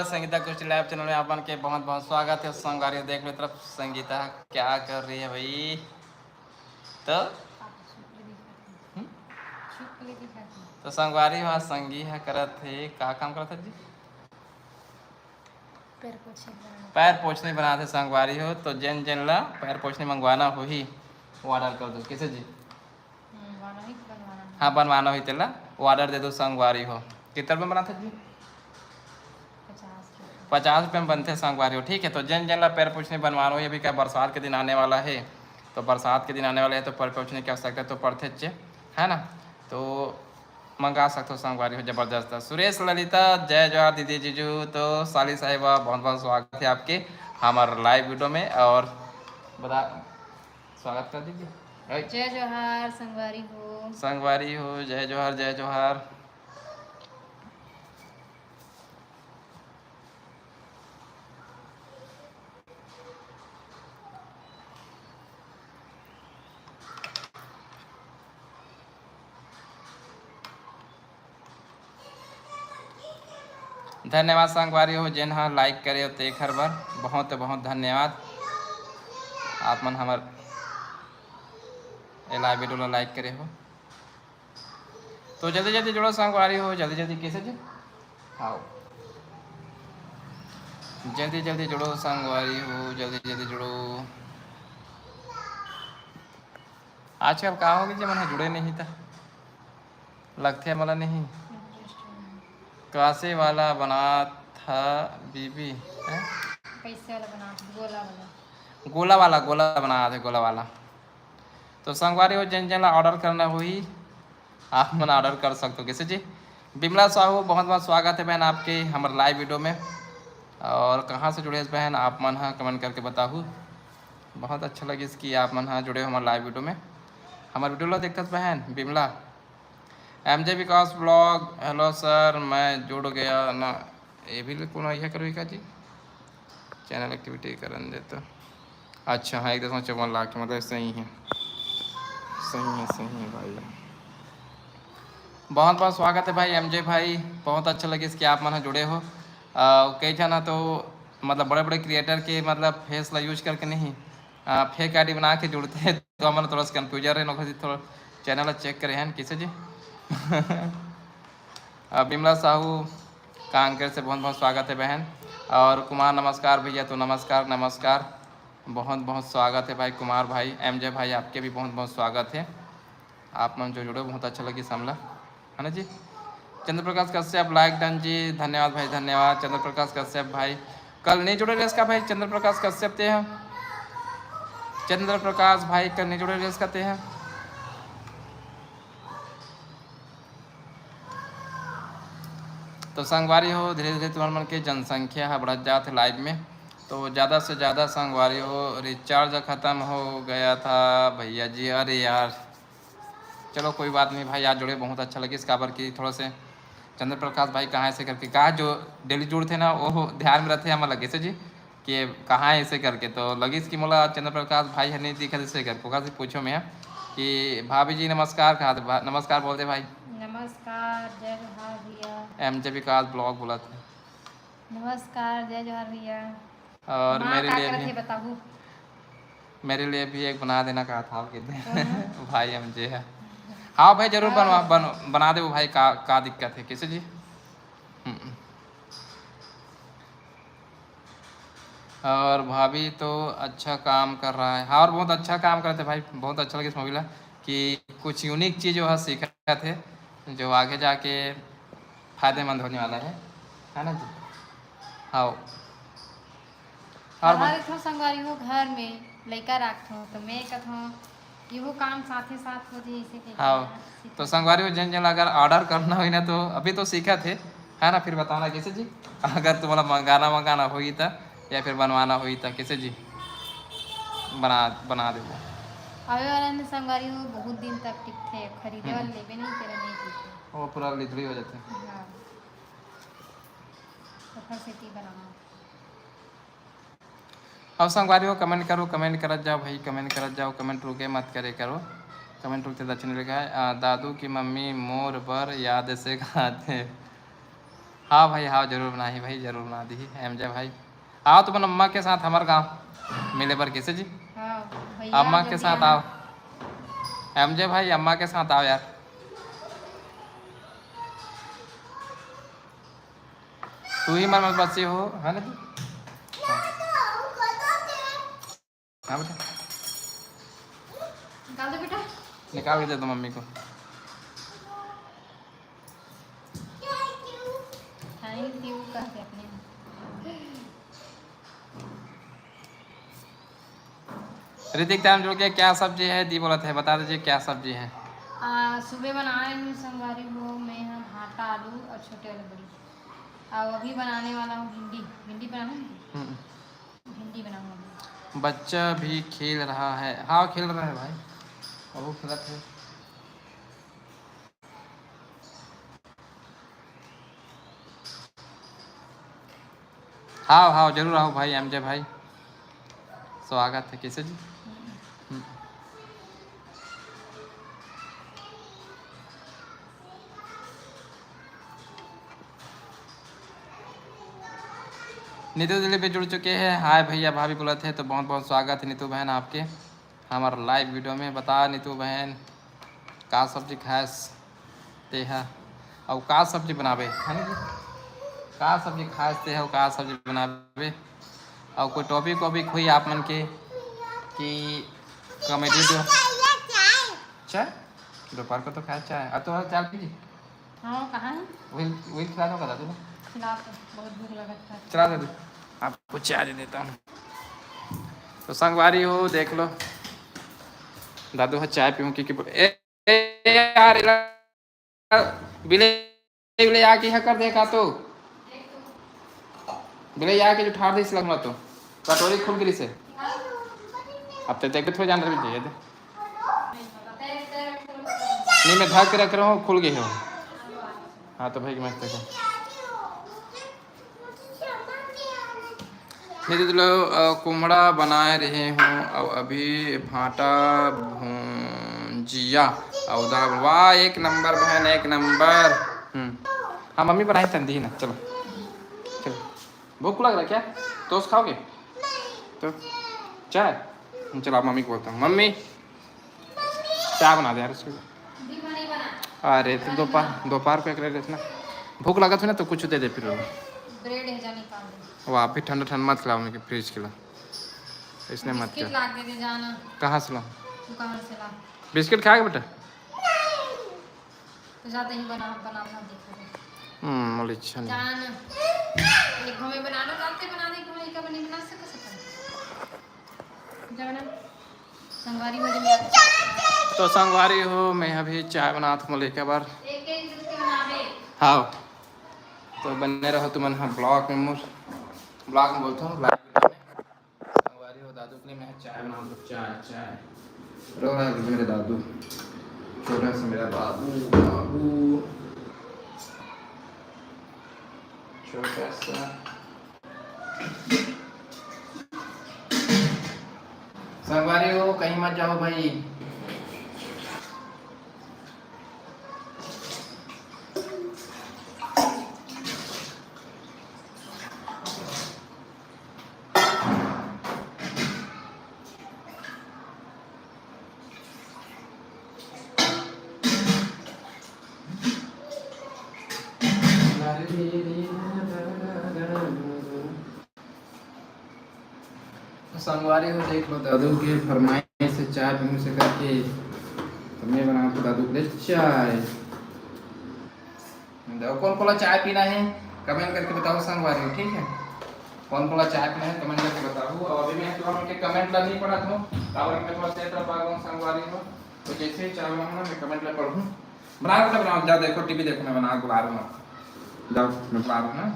संगीता कुछ live channel में अपन के बहुत बहुत स्वागत है। संगवारी देख लो तरफ संगीता क्या कर रही है भाई। तो तो संगवारी वहाँ संगी है करत थे का काम करत है जी। पैर पोछने बना थे संगवारी हो तो जन जन ला पैर पोछने मंगवाना हो ही वो ऑर्डर कर दो किसे जी। हाँ बनवाना हुई तेला वो ऑर्डर दे दो संगवारी हो। कितने रुपये बना था जी? 50 रुपये में बनते संगवारी हो। ठीक है तो जन जन ला पैर पोछने बनवाना हो। ये भी क्या बरसात के दिन आने वाला है तो बरसात के दिन आने वाले है तो पैर पोछने की आवश्यकता तो पड़ते चे है ना। तो मंगा सकते हो संगवारी हो जबरदस्त। सुरेश ललिता जय जोहार दीदी जीजू। तो साली साहिबा बहुत बहुत स्वागत है आपके हमारे लाइव वीडियो में और बता स्वागत कर दीजिए। जय जोहार संगवारी हो जय जोहार जय जोहार। धन्यवाद संगवारी हो जिन हाँ लाइक करे हो एक हर बार बहुत बहुत धन्यवाद। आप मन हमार लाइव वीडियो लाइक करे हो तो जल्दी जल्दी जुड़ो संगवारी हो जल्दी जल्दी कैसे जी आओ जल्दी जल्दी जुड़ो संगवारी हो जल्दी जल्दी जुड़ो। आजकल कहा होगी जब मैंने जुड़े नहीं था लगते मला नहीं कासे वाला बना था बीबी है? पैसे वाला बना गोला बना थे गोला वाला। तो संगवारी हो जन जन ऑर्डर करना हुई आप मन ऑर्डर कर सकते हो कैसे जी। बिमला साहू बहुत बहुत स्वागत है बहन आपके हमारे लाइव वीडियो में। और कहाँ से जुड़े इस बहन आप मन हाँ कमेंट करके बताओ। बहुत अच्छा लगे इसकी आप मन हाँ जुड़े हो हमारे लाइव वीडियो में। हमारे वीडियो लो देखते बहन बिमला MJ विकास ब्लॉग हेलो सर मैं जुड़ गया ना ये भी कौन यह करो का जी चैनल एक्टिविटी करन दे तो अच्छा हाँ 1.54 लाख मतलब सही है भाई। बहुत बहुत स्वागत है भाई MJ भाई बहुत अच्छा लगे इसके आप मन जुड़े हो। कई जाना तो मतलब बड़े बड़े क्रिएटर के मतलब फेस ला यूज करके नहीं फेक आईडी बना के जुड़ते हैं तो हमारा थोड़ा सा कन्फ्यूजन है थोड़ा चैनल चेक करे हैं किसे जी। बिमला साहू कांकेर से बहुत बहुत स्वागत है बहन। और कुमार नमस्कार भैया तो नमस्कार नमस्कार बहुत बहुत स्वागत है भाई कुमार भाई MJ भाई आपके भी बहुत बहुत स्वागत है। आप मन जो जुड़े बहुत अच्छा लगी समला है ना जी। चंद्र प्रकाश कश्यप लाइक डन जी धन्यवाद भाई धन्यवाद। चंद्र प्रकाश कश्यप भाई कल नहीं जुड़े इसका भाई चंद्र प्रकाश कश्यप थे हैं चंद्र प्रकाश भाई कल नहीं जुड़े रेस करते हैं। तो संगवारी हो धीरे धीरे तुम्हारे मन की जनसंख्या है बढ़ जाते लाइव में तो ज़्यादा से ज़्यादा संगवारी हो। रिचार्ज ख़त्म हो गया था भैया जी अरे यार चलो कोई बात नहीं भाई आज जुड़े बहुत अच्छा लगे इसका बार की थोड़ा से चंद्र प्रकाश भाई कहाँ ऐसे करके कहा जो डेली जुड़ते ना वो ध्यान में रहते हैं हमारे लगे से जी कि कहाँ ऐसे करके तो लगी इसकी मोला चंद्र प्रकाश भाई है नहीं दिखा जैसे करके पूछो मैं कि भाभी जी नमस्कार कहा नमस्कार बोलते भाई नमस्कार जय जोहार भैया। MJ विकास ब्लॉग बोला था नमस्कार जय जोहार भैया। और मेरे लिए भी एक बना देना कहा था कितने भाई MJ है। हाँ भाई जरूर बना दे वो भाई का दिक्कत है किसे जी। और भाभी तो अच्छा काम कर रहा है हाँ और बहुत अच्छा काम करते भाई बहुत अच्छा लगे इस मूवी कि कुछ यूनिक चीज़ जो है सीखा थे जो आगे जाके फायदेमंद होने वाला है ना जी। हाँ और संगवारी हो घर में लड़का रखो तो मैं कथो इहो काम साथ ही साथ हो जाए इसे हाँ तो संगवारी हो जन जन अगर ऑर्डर करना हुई ना तो अभी तो सीखा थे है ना फिर बताना कैसे जी अगर तुम्हारा मंगाना होगी था या फिर बनवाना हुई था कैसे जी बना दे आवे वाला ने संगवारी हो बहुत दिन तक टिकते खरीदे वाले लेबे नहीं तेरा नहीं टिकते वो पूरा लिथड़ी हो जाते हैं। हां तो फिर सिटी बनाना अब संगवारी हो कमेंट करो कमेंट करत जाओ भाई कमेंट करत जाओ कमेंट रुके मत करे करो कमेंट रुकते दक्षिण लिखा है दादू की मम्मी मोर पर याद से खाते हाँ भाई हाँ, जरूर बनाही भाई, जरूर बना दी एमजे भाई। आओ तुम अम्मा के साथ हमारे गाँव मिले पर कैसे जी, हाँ भैया अम्मा जो के भी साथ आना। आओ। एमजे भाई अम्मा के साथ आओ यार। तू ही मन बच्चे हो है ना तू। हाँ बेटा, निकाल दो बेटा। निकाल के दे दो मम्मी को। थैंक यू कहते अपने। ऋतिक टाइम जुड़ के क्या सब्जी है दी बोला था, बता दीजिए क्या सब्जी है। सुबह बनाए हूँ संगवारी वो मैं हम भाटा आलू और छोटे वाले बड़ी। और अभी बनाने वाला हूँ भिंडी। भिंडी बनाऊँगी, भिंडी बनाऊँगी। बच्चा भी खेल रहा है, हाँ खेल रहा है भाई, और वो खेलत है। हाँ हाँ जरूर आओ भाई एमजे भाई, स्वागत है। कैसे जी, नीतू दिल्ली पे जुड़ चुके हैं। हाय भैया भाभी बोला थे, तो बहुत बहुत स्वागत है नीतू बहन आपके हमारे लाइव वीडियो में। बता नीतू बहन का सब्जी खास ते है और का सब्जी बनावे है ना जी, का सब्जी खास ते है और का सब्जी बनावे, और कोई टॉपिक वॉपिक हुई आप मन के कि कॉमेडी जो चाय दोपहर को तो खाया चाय, अब तो चाय पीजिए। हाँ कहाँ है? वही वही खिला दो दादू ना, खिला दो, बहुत भूख लगा था। चला दे दो, आपको चाय दे देता हूँ। तो संगवारी हो देख लो, दादू है चाय पीऊँ कि यार बिले बिले आके है कर देखा तो बिले आके जो ठार दे इस लगना तो कटोरी खुल गिरी से अब तो देख थोड़ी जान रही चाहिए थे। नहीं मैं ढक के रख रहा हूँ, खुल गई हो। हाँ तो भाई मैं देखो नहीं तो लोग कुमड़ा बना रहे हूँ और अभी भाटा भुजिया और दाल। वाह एक नंबर बहन, एक नंबर। हाँ मम्मी बनाई तंदी ना, चलो चलो। भूख लग रहा है क्या, टोस्ट खाओगे तो चाय, चलो आप मम्मी को बोलता हूँ, मम्मी चाय बना दे यार उसको। अरे तो दोपहर को एक रेट ना, भूख लगा था ना तो कुछ दे दे फिर। ब्रेड है जाने का दे। वो आप भी ठंडा ठंडा मत खिलाओ मुझे, फ्रिज खिला इसने मत बिस्किट क्या। ला के दे जाना। कहाँ से लाऊं, दुकान से ला। बिस्किट खाएगा बेटा। तो जाते ही बनाना देखोगे। बोले अच्छा नहीं। जान एक घोमे बना लो, जानते बना दे घोमे का बनी बना सकते जाना संगवारी में भी। तो संगवारी हो मैं अभी चाय बना था मोले के बार। एक एक करके बनावे। हाँ तो बने रहो तुम हाँ ब्लॉग में बोलता हूँ लाइव वीडियो में। संगवारी हो दादू के लिए मैं चाय बना दूँ, चाय चाय रो रहा है मेरे दादू, छोटा सा मेरा बाबू बाबू छोटा सा। संगवारी हो कहीं मत जाओ भाई। संगवारी हो देख लो दादू के फरमाइश से चाय पीने से करके तुमने बना तो दादू के लिए चाय। कौन कौन चाय पीना है कमेंट करके बताओ संगवारी हो, ठीक है। कौन कौन चाय पीना है कमेंट करके बताओ। और अभी मैं थोड़ा उनके कमेंट ला नहीं पढ़ा था और मैं थोड़ा सेट रहा हूँ संगवारी हो, तो जैसे ही चाय बनाऊंगा मैं कमेंट ला पढ़ूँ। बनाओ जाओ देखो टीवी देखो, मैं बना बुला रहा हूँ, जाओ मैं बुला रहा हूँ ना।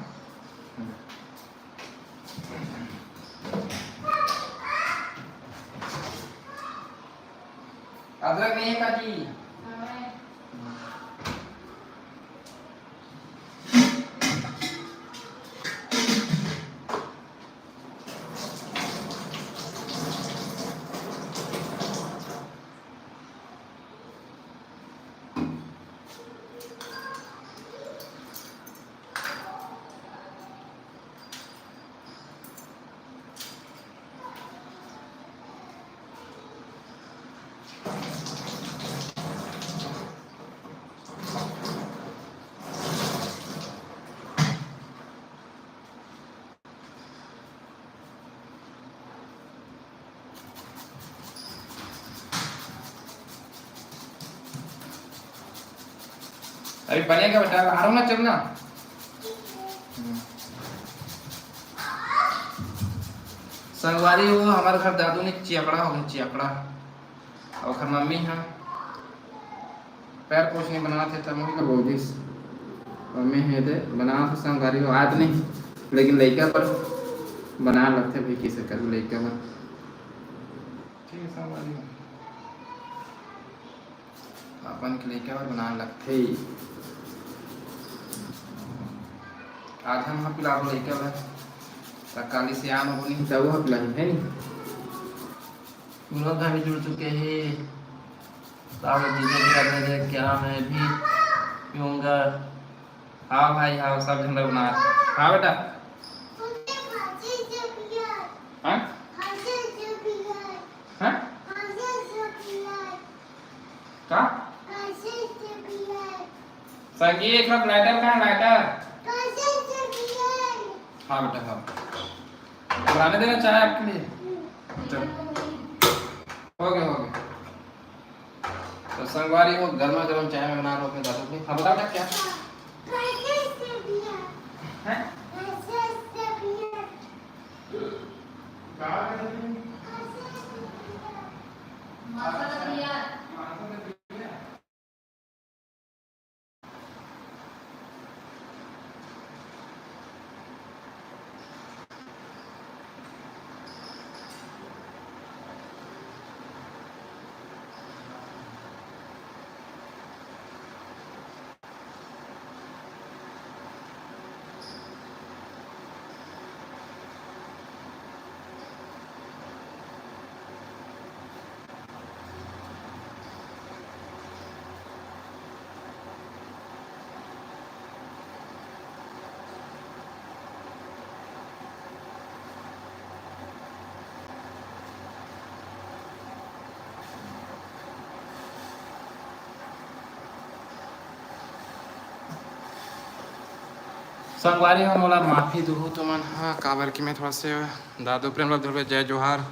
अदरक नहीं है काजी। अभी बनेगा बेटा, आ रहा हूँ ना, चलना। संगवारी हो हमारे घर दादू ने चियकड़ा हो चियकड़ा और घर मम्मी है पैर पोछने बना थे तब मम्मी का बोल दिस मम्मी है दे बना तो संगवारी हो आज नहीं लेकिन लड़का पर बना लगते भाई किसे कर लड़का पर ठीक है संगवारी अपन के लड़का पर बना लगते आज हम पिला लड़का पर काली से आम हो नहीं तब पिला है नहीं पूरा घर जुड़ चुके हैं क्या मैं भी पीऊँगा। हाँ भाई हाँ सब झंडा बना हाँ बेटा हाँ हाँ क्या संगी एक बार लाइटर कहाँ लाइटर हाँ बेटा हाँ बनाने देना चाहे आपके लिए हो गया तो संगवारी हो गर्मा गर्म चाय में बना रहा हूँ अपने दादू के हाँ बताओ क्या है संगवारी हो मोला माफ़ी दूँ तो मन हाँ काबर की मैं थोड़ा से दादू प्रेम लग जय जोहार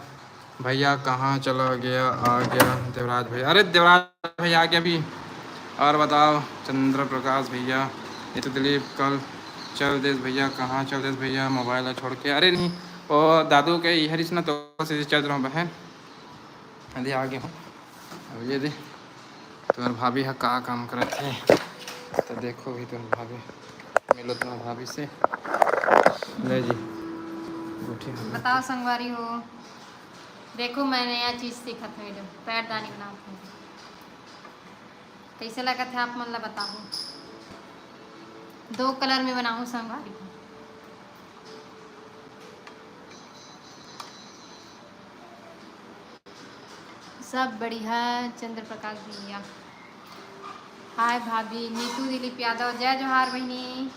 भैया कहाँ चला गया आ गया देवराज भैया अरे देवराज भैया आ गया अभी और बताओ चंद्र प्रकाश भैया ये तो दिलीप कल चल देश भैया कहाँ चल देश भैया मोबाइल छोड़ के अरे नहीं वो दादू के हरीश ना तो से चल रहा हूँ बहन अरे आ गया हूँ अब ये दे तुम्हारे भाभी है कहाँ काम करे थे तो देखो भी तुम्हारे भाभी मिलो तुम्हारे भाभी से ले जी उठी बताओ संगवारी हो देखो मैं नया चीज़ सीखा था मेरे पैरदानी बनाते हैं कैसे लगा था आप मतलब बताओ 2 कलर में बनाऊँ संगवारी को सब बढ़िया चंद्र प्रकाश भैया हाय भाभी नीतू दिलीप यादव जय जोहार बहनी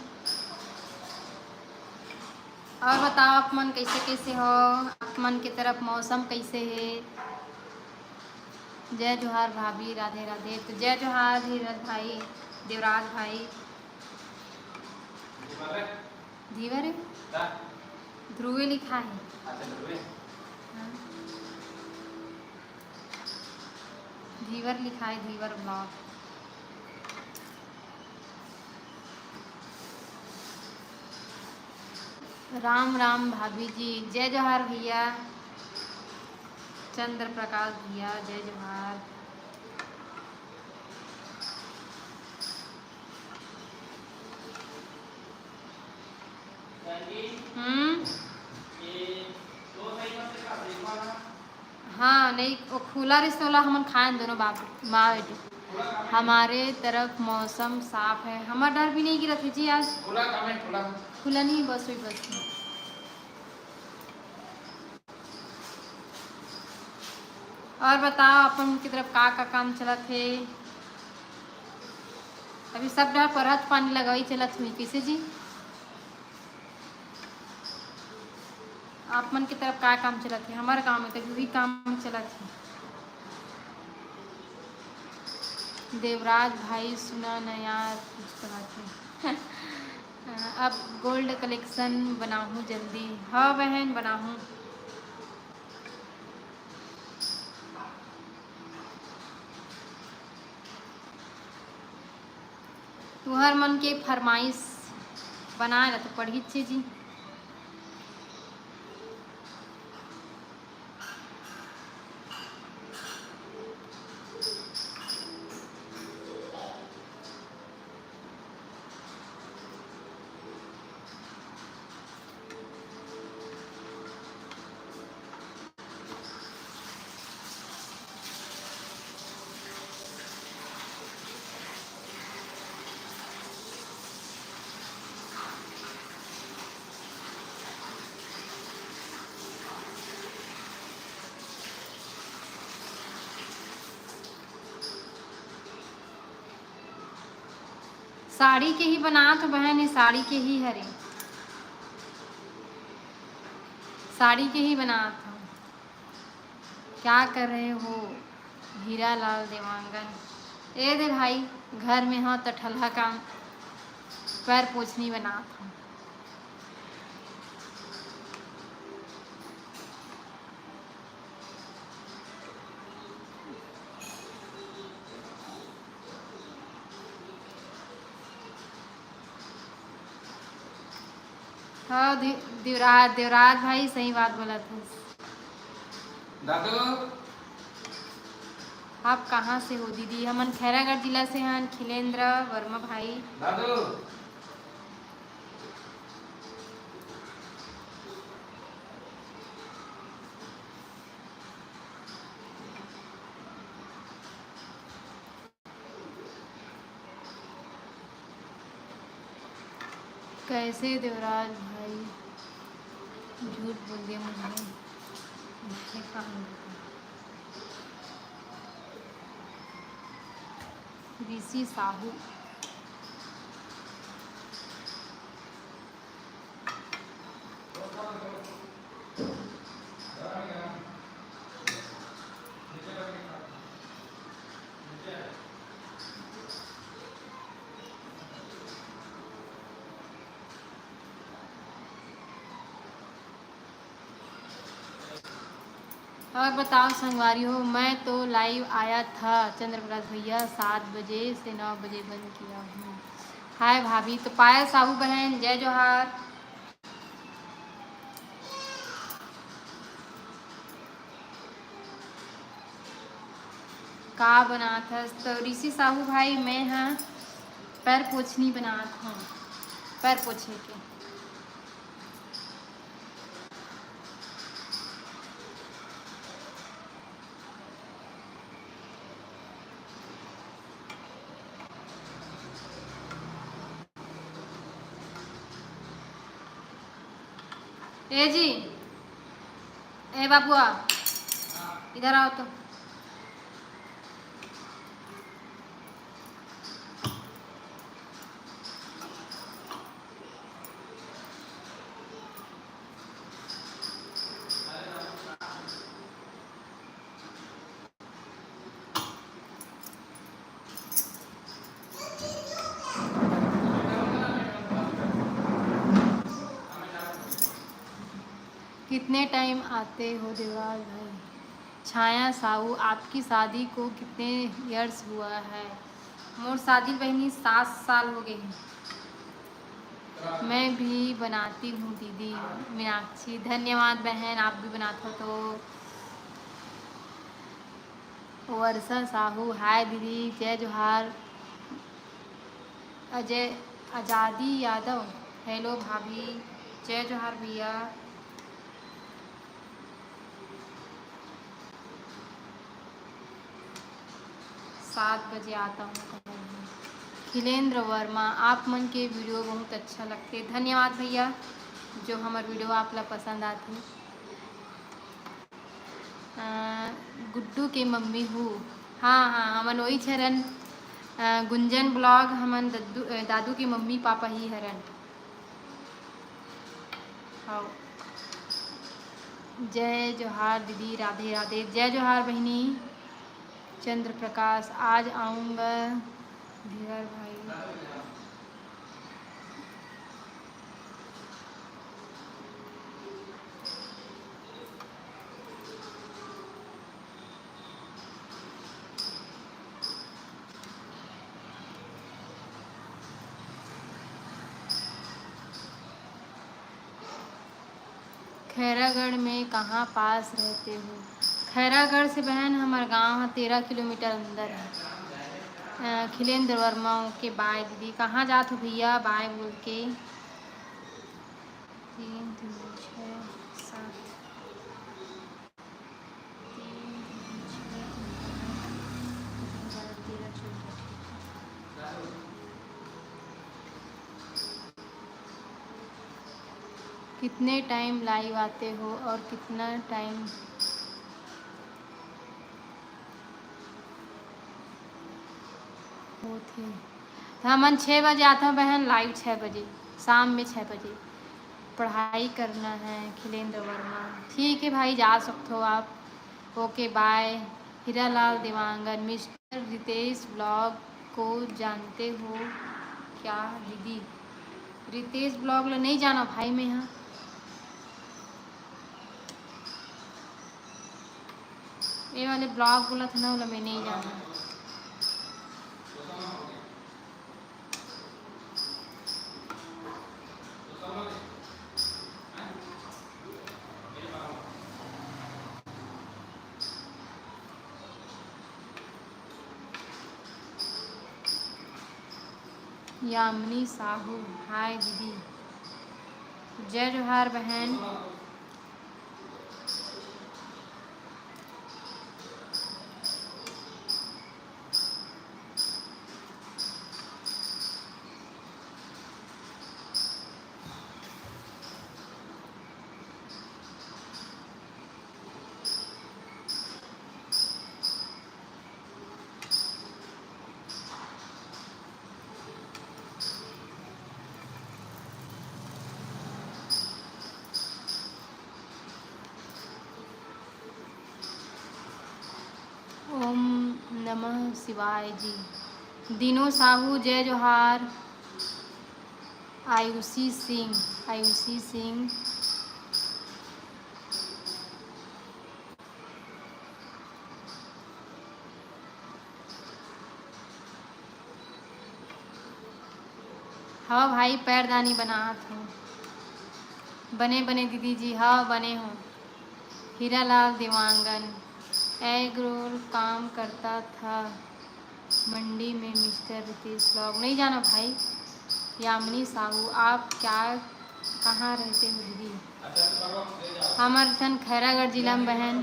और बताओ आप मन कैसे हो आप मन की तरफ मौसम कैसे है जय जोहार भाभी राधे राधे तो जय जोहार धीरज भाई देवराज भाई धीवर ध्रुवे लिखा है हाँ। धीवर लिखा है धीवर ब्लॉग राम राम भाभी जी जय जोहार भैया चंद्र प्रकाश भैया जय जोहार हाँ नहीं वो खुला रिश्ते वाला हम खाए दोनों बाप माँ बेटी हमारे तरफ मौसम साफ है हमारा डर भी नहीं गिरा थी जी आज खुला नहीं बस वही बस और बताओ अपन की तरफ का काम चला थे अभी सब डर पर हाथ पानी लगाई चला थी कैसे जी आप मन की तरफ का काम चला थे हमारे गाँव में तो वही काम चला थे देवराज भाई सुना नया कुछ बात अब गोल्ड कलेक्शन बनाऊँ जल्दी हाँ बहन बनाऊँ तुहर मन के फरमाइश बनाए ला तो पढ़ी छे जी। साड़ी के ही बना तो बहन, ये साड़ी के ही हरे, साड़ी के ही बना था। क्या कर रहे हो हीरा लाल देवांगन? ए दे भाई, घर में हो तो ठल्हा काम, पैर पोछनी बना था। हाँ देवराज भाई सही बात बोला था। दादू आप कहाँ से हो दीदी? हमन खैरागढ़ जिला से हैं, खिलेंद्र वर्मा भाई। दादू कैसे देवराज भाई झूठ बोल दिया मुझे, मुझे कहाँ ऋषि साहू। और बताओ संगवारी हो, मैं तो लाइव आया था चंद्र प्रकाश भैया, 7 बजे से 9 बजे बंद किया हूँ। हाय भाभी। तो पायल साहू बहन जय जोहार। का बना था? तो ऋषि साहू भाई मैं हाँ पैर पोछनी बना था, पैर पोछे के। ए जी, ए बाबुआ इधर आओ तो। कितने टाइम आते हो देवराज भाई? छाया साहू, आपकी शादी को कितने इयर्स हुआ है? मोर शादी बहनी 7 साल हो गए हैं। मैं भी बनाती हूँ दीदी मीनाक्षी। धन्यवाद बहन, आप भी बनाते हो तो। वर्षा साहू हाय दीदी जय जोहार। अजय आज़ादी यादव हेलो भाभी जय जोहार भैया। 7 बजे आता हूँ। खिलेंद्र वर्मा, आप मन के वीडियो बहुत अच्छा लगते। धन्यवाद भैया, जो हमारे वीडियो आप ला पसंद आती। गुड्डू के मम्मी हूँ। हाँ हाँ, हमन वही छरन गुंजन ब्लॉग, हमन दादू की मम्मी पापा ही हरन। हाँ जय जोहार दीदी, राधे राधे। जय जोहार बहनी। चंद्र प्रकाश, आज आऊँगा धीरज भाई। खैरागढ़ में कहाँ पास रहते हो? खैरागढ़ से बहन हमारा गांव है 13 किलोमीटर अंदर है। खिलेंद्र वर्मा के बाय दीदी। कहाँ जात हो भैया? बाय बोल के 3 3 6 7 3 6 13 14। कितने टाइम लाइव आते हो और कितना टाइम होते? हमन 6 बजे आता हूँ बहन लाइव, 6 बजे शाम में 6 बजे। पढ़ाई करना है खिलेंद्र वर्मा। ठीक है भाई, जा सकते हो आप। Okay bye. Hiralal Dewangan. Mister Ritesh blog को जानते हो क्या दीदी? रितेश ब्लॉग ला नहीं जाना भाई मैं यहाँ। ये वाले ब्लॉग बोला था ना, वाला मैं नहीं जाना। यामिनी साहू हाय दीदी। जय जोहार बहन। ओम नमः शिवाय जी। दिनो साहू जय जोहार। आयुषी सिंह हाँ भाई पैरदानी बनात हूँ। बने बने दीदी जी, हाँ बने हूँ। हीरालाल देवांगन। एग रोल काम करता था मंडी में मिस्टर रितेश ब्लॉग। नहीं जाना भाई। यामिनी साहू आप क्या कहाँ रहते हो दीदी? हमार थन खैरागढ़ जिला में बहन।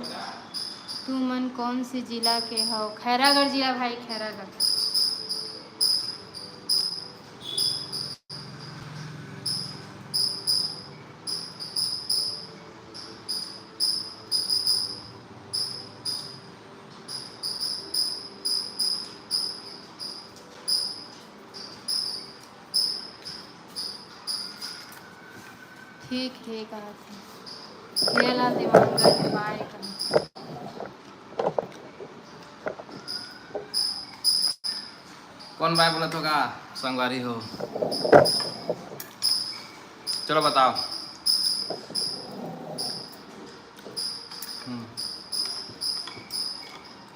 तू मन कौन से जिला के हो? खैरागढ़ जिला भाई, खैरागढ़। ठीक ठीक आते हैं। हीरालाल देवांगन बाय कर। कौन भाई बोला तो का संगवारी हो? चलो बताओ।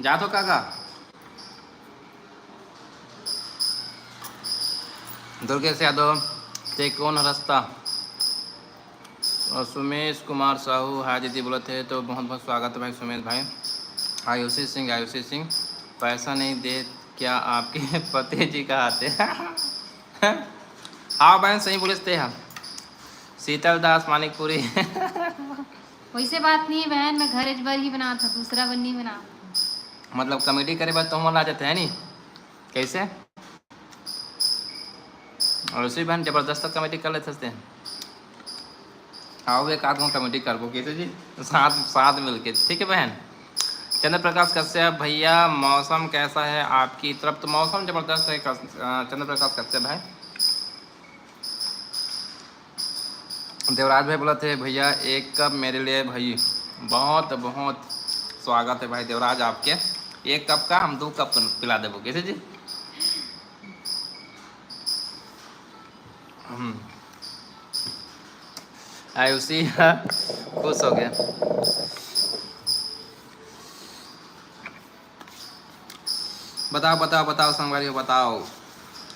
जा तो काका दुर्गेश यादव ते कौन रास्ता? और सुमेश कुमार साहू हाय दीदी बोले थे, तो बहुत बहुत स्वागत है भाई सुमेश भाई। आयुषी सिंह पैसा नहीं दे क्या आपके पति जी का आते? हाँ बहन सही बोले थे हम। शीतल दास मानिकपुरी। वैसे बात नहीं है बहन, मैं घर बार ही बना था, दूसरा बन नहीं बना। मतलब कमेटी करे बाद तो हम आ जाते हैं नी कैसे? और उसी बहन जबरदस्त कमेटी कर लेते हैं। आओ एक आध कमेटी कर दो कैसे जी, साथ मिल के। ठीक है बहन। चंद्र प्रकाश कश्यप भैया मौसम कैसा है आपकी तरफ? तो मौसम जबरदस्त है चंद्र प्रकाश कश्यप भाई। देवराज भाई बोला थे भैया एक कप मेरे लिए भाई। बहुत बहुत स्वागत है भाई देवराज आपके। एक कप का हम 2 कप पिला देबो कैसे जी? आयुषी खुश हो गया। बताओ संगवारी बताओ।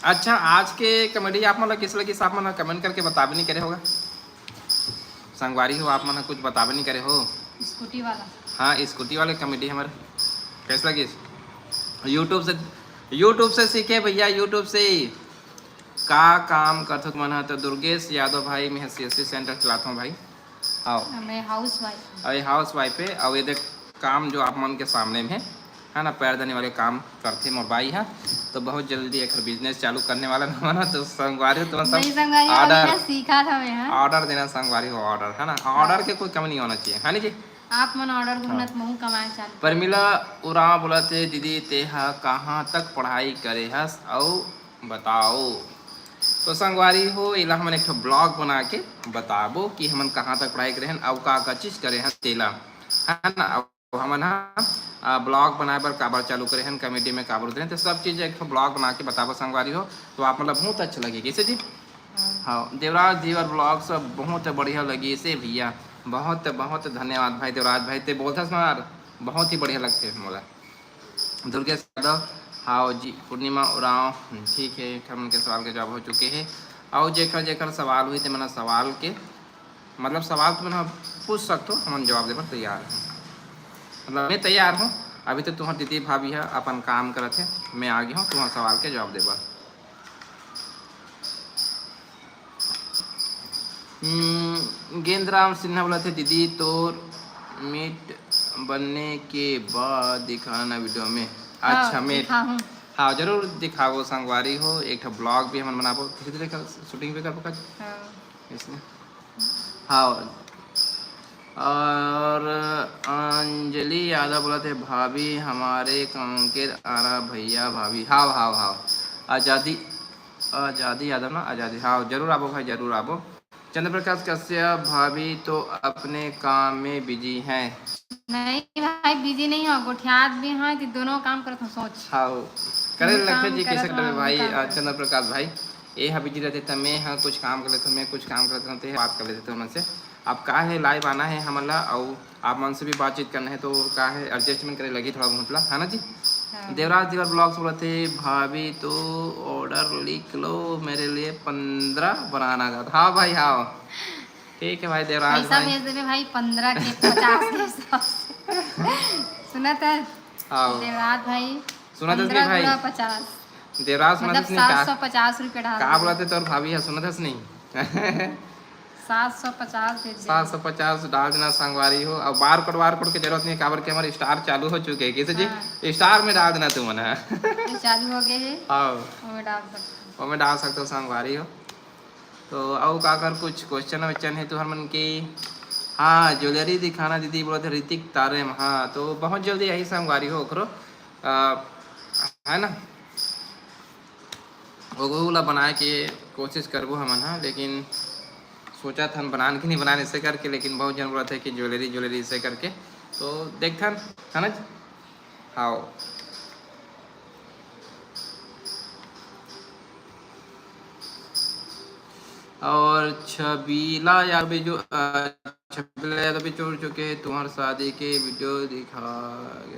अच्छा आज के कमेडी आप मतलब किस लगी आप मतलब कमेंट करके बता भी नहीं करे होगा। संगवारी हो आप मन कुछ बतावे नहीं करे हो। स्कूटी वाला। हाँ स्कूटी वाले कॉमेडी हमारे कैसे लगी? यूट्यूब से सीखे भैया, यूट्यूब से का काम करते तुम मन। तो दुर्गेश यादव भाई मैं CSC सेंटर चलाता हूँ भाई। आओ मैं हाउस वाइफ। अरे हाउस वाइफ है और ये देख काम जो आप मन के सामने में है ना, पैर धोने वाले काम करते मोर भाई है। तो बहुत जल्दी एक बिजनेस चालू करने वाला ना ना, तो संगवारी हो तुम नहीं सब संगवारी ऑर्डर सीखा था मैं। हाँ? ऑर्डर देना संगवारी हो, ऑर्डर है ना, ऑर्डर के कोई कमी नहीं होना चाहिए है ना जी। आप मन ऑर्डर दूंगा तो महू कमाए चालू। परमिला उरा बोलते दीदी तेहा कहाँ तक पढ़ाई करे हस और बताओ। तो संगवारी हो इला हमन एक ब्लॉग बना के बताबो कि हमन कहाँ तक पढ़ाई करे हन और का चीज करे हन तेला है ना। हमन ब्लॉग बनाए बर काबर चालू करे हन, कमेटी में काबर उतरे, तो सब चीज़ एक ब्लॉग बना के बताबो संगवारी हो तो आप मतलब बहुत अच्छा लगी कैसे जी। हाँ देवराज जी और ब्लॉग सब बहुत बढ़िया लगी से भैया, बहुत बहुत धन्यवाद भाई देवराज भाई। ते बोलता यार बहुत ही बढ़िया लगते मोला। दुर्गेश यादव हाँ जी, पूर्णिमा उराव ठीक है, हम के सवाल के जवाब हो चुके हैं। और जेकर जेकर सवाल हुई थे मैंने सवाल के मतलब सवाल तो मैंने पूछ सकते हो, हम जवाब देकर तैयार हैं, मतलब मैं तैयार हूँ। अभी तो तुम्हारी दीदी भाभी है अपन काम करते हैं, मैं आ गया हूँ तुम्हारे सवाल के जवाब देगा। गेंद्राम सिन्हा बोला थे दीदी तो मीट बनने के बाद दिखाना वीडियो में। अच्छा मीट हाँ जरूर दिखाओ संगवारी हो, एक ब्लॉग भी हम बनाबो धीरे धीरे शूटिंग भी करबो इसमें। हाँ और अंजलि यादव बोला थे भाभी हमारे कांकेर आरा भैया भाभी। हाँ हाँ हाँ आज़ादी यादव ना, आज़ादी हाँ जरूर आबो भाई जरूर आबो। चंद्र प्रकाश कश्यप भाभी तो अपने काम में बिजी हैं। नहीं भाई बिजी नहीं हो, गोठियात भी हैं कि दोनों काम करत हूँ सोच। हाँ करे लगते जी कैसे करे भाई चंद्र प्रकाश भाई ये हाँ बिजी रहते थे, मैं हाँ कुछ काम कर लेते, मैं कुछ काम कर लेते बात कर लेते थे उनसे। अब का है लाइव आना है हमला और आप मन से भी बातचीत करना है तो का है एडजस्टमेंट करे लगी थोड़ा बहुत है ना जी। देवराज दीवर ब्लॉग्स बोला थे भाभी तो ऑर्डर लिख लो मेरे लिए 15 बनाना था। हाँ भाई हाँ ठीक है भाई देवराज पैसा भेज देवे भाई 15 के 50 के हिसाब से। सुना था देवराज भाई सुना था भाई 50 देवराज मतलब 750 रुपये डाल का बोला थे तो भाभी है सुना था नहीं 750 डाल देना संगवारी हो। और बार कोड की जरूरत नहीं है काबर के हमारे स्टार चालू हो चुके हैं कैसे जी। स्टार में डाल देना तुम चालू हो गए हैं हाँ मैं डाल सकते हो संगवारी हो। तो और का कर कुछ क्वेश्चन वच्चन है तो मन की। हाँ ज्वेलरी दिखाना दीदी बोला थे ऋतिक तारे में। हाँ तो बहुत जल्दी यही संगवारी हो करो है ना, वो बनाए के कोशिश करबो हम। हाँ लेकिन सोचा था बनाने की नहीं बनाने से करके, लेकिन बहुत जन बोला था कि ज्वेलरी से करके तो देखता है ना। हाँ और छबीला यादव भी जो छबीला यादव भी छोड़ चुके हैं तुम्हारे शादी के वीडियो दिखा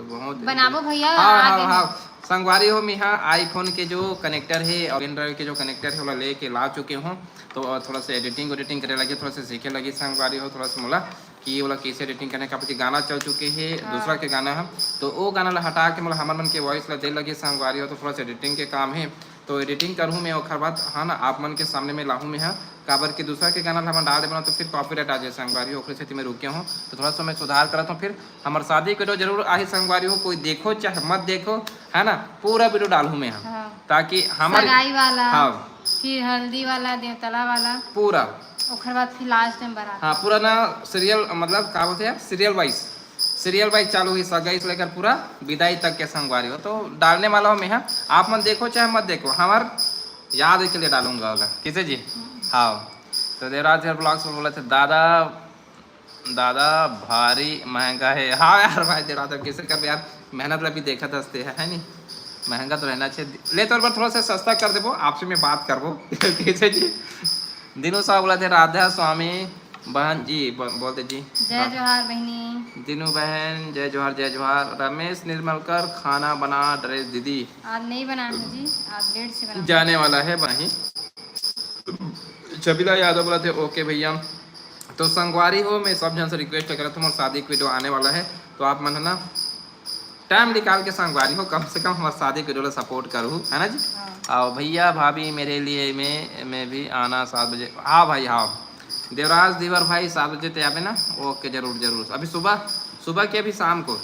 बहुत बनाबो भैया। हाँ संगवारी हो मैं हाँ आईफोन के जो कनेक्टर है और एंड्रॉइड के जो कनेक्टर है वो लेके ला चुके हूँ। तो थोड़ा सा एडिटिंग करे लगे, थोड़ा सा सीखे लगी संगवारी हो, थोड़ा सा बोला कि बोला कैसे एडिटिंग करने का गाना चल चुके हैं दूसरा के गाना है तो वो गाना ला हटा के मतलब हमारे मन के वॉइस ला दे लगी संगवारी हो। तो थोड़ा सा एडिटिंग के काम है तो एडिटिंग करूँ मैं और बात हाँ ना आप मन के सामने में लाऊँ मैं हाँ काबर के दूसरा के गाना हम डाल देना तो फिर कॉपीराइट आ जाए संगवारी हो। से मैं रुके हूँ तो थोड़ा सा मैं सुधार करता हूँ। फिर हमारे शादी के जरूर आई संगवारी हो, कोई देखो चाहे मत देखो है ना, पूरा वीडियो डालूँ मैं हाँ ताकि हमारे हाँ फिर हल्दी वाला देवतला वाला पूरा ओखर बाद फिर लास्ट टाइम बारात। हाँ पूरा ना सीरियल मतलब का बोलते हैं सीरियल वाइज चालू हुई सगाई से लेकर पूरा विदाई तक के संगवारी हो तो डालने वाला हूँ मैं हाँ। आप मत देखो चाहे मत देखो हमार याद के लिए डालूंगा वाला किसे जी। हाँ तो देवराज ब्लॉग्स में बोले थे दादा भारी महंगा है। हाँ यार भाई देवराज कैसे कर यार मेहनत ला भी देखा दसते है नहीं, महंगा तो रहना चाहिए ले तौर पर थोड़ा सा सस्ता कर देबो आपसे मैं बात करबो कैसे जी। दिनू साहब बोला थे राधा स्वामी बहन जी बोलते जी जय जोहार बहनी। दिनू बहन जय जोहार। रमेश निर्मलकर खाना बना ड्रेस दीदी आज नहीं बनाया जी, आज लेट से बना जाने वाला है वहीं। छबीला यादव बोला थे ओके भैया तो संगवारी हो, मैं सब जन से रिक्वेस्ट कर तुम शादी की वीडियो आने वाला है, तो आप मन है ना टाइम निकाल के संगवारी हो, कम से कम हमारे शादी की वीडियो सपोर्ट करूँ, है ना जी। आओ भैया भाभी मेरे लिए मैं भी आना 7 बजे। हाँ भाई हाँ, देवराज दीवर भाई 7 बजे तो आवे ना। ओके जरूर जरूर, अभी सुबह सुबह के अभी शाम को।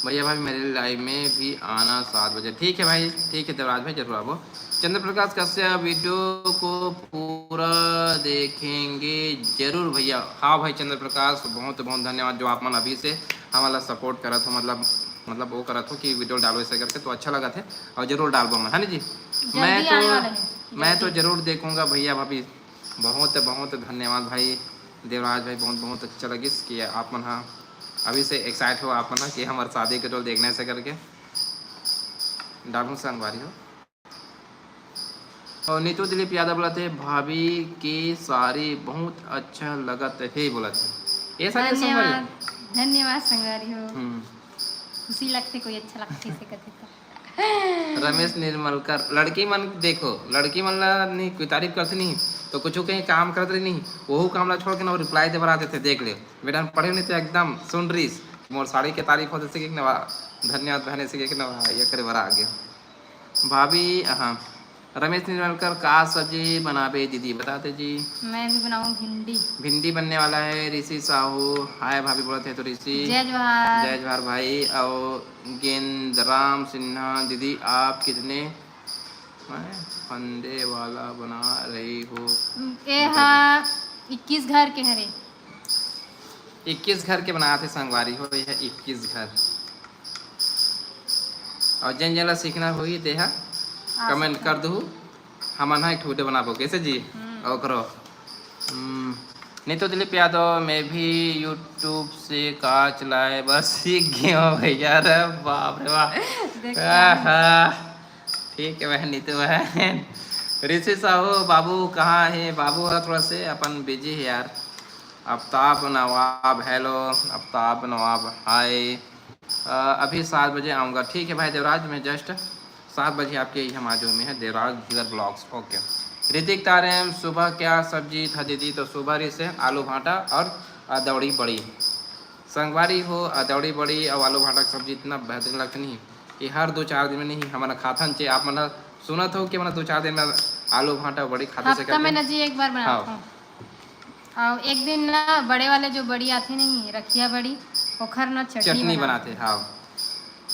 भैया भाभी मेरे लाइव में भी आना 7 बजे। ठीक है भाई, ठीक है देवराज भाई, जरूर आओ। चंद्र प्रकाश कश्यप वीडियो को पूरा देखेंगे जरूर भैया। हाँ भाई चंद्र प्रकाश, बहुत बहुत धन्यवाद जो आप मन अभी से हमारा सपोर्ट करा था, मतलब वो करा था कि वीडियो डालो ऐसे करके, तो अच्छा लगा था और जरूर डालबो मैं, है ना जी। मैं तो जरूर देखूंगा भैया भाभी। बहुत बहुत धन्यवाद भाई देवराज भाई, बहुत बहुत अच्छा लगी कि आप मन हाँ अभी से एक्साइट हो आप मन कि हमारे शादी के रोल देखने से करके डालूँ संगवारी हो। और नीतू दिलीप यादव बोला थे भाभी की साड़ी बहुत अच्छा लगत है, बोला थे। ये सारी धन्यवाद धन्यवाद संगवारी हो, खुशी लगते कोई अच्छा लगते से कहते तो। रमेश निर्मलकर, लड़की मन देखो, लड़की मन ला नहीं कोई तारीफ करते नहीं तो कुछ कहीं काम करते नहीं, वो काम ला छोड़ के ना रिप्लाई दे बना देते। देख ले बेटा पढ़े नहीं तो एकदम सुन रही मोर साड़ी के तारीफ होते से धन्यवाद बहने से कि ये करे बरा आ गया भाभी। हाँ रमेश निर्मलकर का सब्जी बनाबे दीदी बताते जी। मैं भी बनाऊँ भिंडी। भिंडी बनने वाला है। ऋषि साहू हाय भाभी बोलते हैं, तो ऋषि जय जवाहर, जय जवाहर भाई। और गेंदराम सिन्हा दीदी आप कितने फंदे वाला बना रही हो। ए हाँ 21 घर के हरे, 21 घर के बनाते संगवारी हो, यह 21 घर। और जन जला सीखना हुई देहा कमेंट कर दू, हम ना एक वीडियो बनाबो कैसे जी। और करो नहीं तो दिलीप यादव मैं भी यूट्यूब से का चलाए बस सीख गया हूँ भैया। रे बाप रे वाह, ठीक है बहन नीतू बहन। ऋषि साहू बाबू कहाँ है, बाबू है थोड़ा से अपन बिजी है यार। आफ्ताब नवाब हेलो, आफ्ताब नवाब हाय। अभी 7 बजे आऊँगा, ठीक है भाई देवराज, मैं जस्ट 7 बजे आपके यहाँ माजू में है देवराज धीवर ब्लॉग्स। ओके ऋतिक तारेम सुबह क्या सब्जी था दीदी, तो सुबह से आलू भाटा और अदौड़ी बड़ी। संगवारी हो अदौड़ी बड़ी और आलू भाटा की सब्जी इतना बेहतरीन लगता नहीं कि हर 2-4 दिन में नहीं हमारा खाथन चाहिए। आप मना सुना था कि मैंने 2-4 दिन में आलू भाटा बड़ी खाते से करते हैं जी, एक बार बनाता हूँ। और एक दिन ना बड़े वाले जो बड़ी आती नहीं रखिया बड़ी ओखर ना चटनी बनाते। हाँ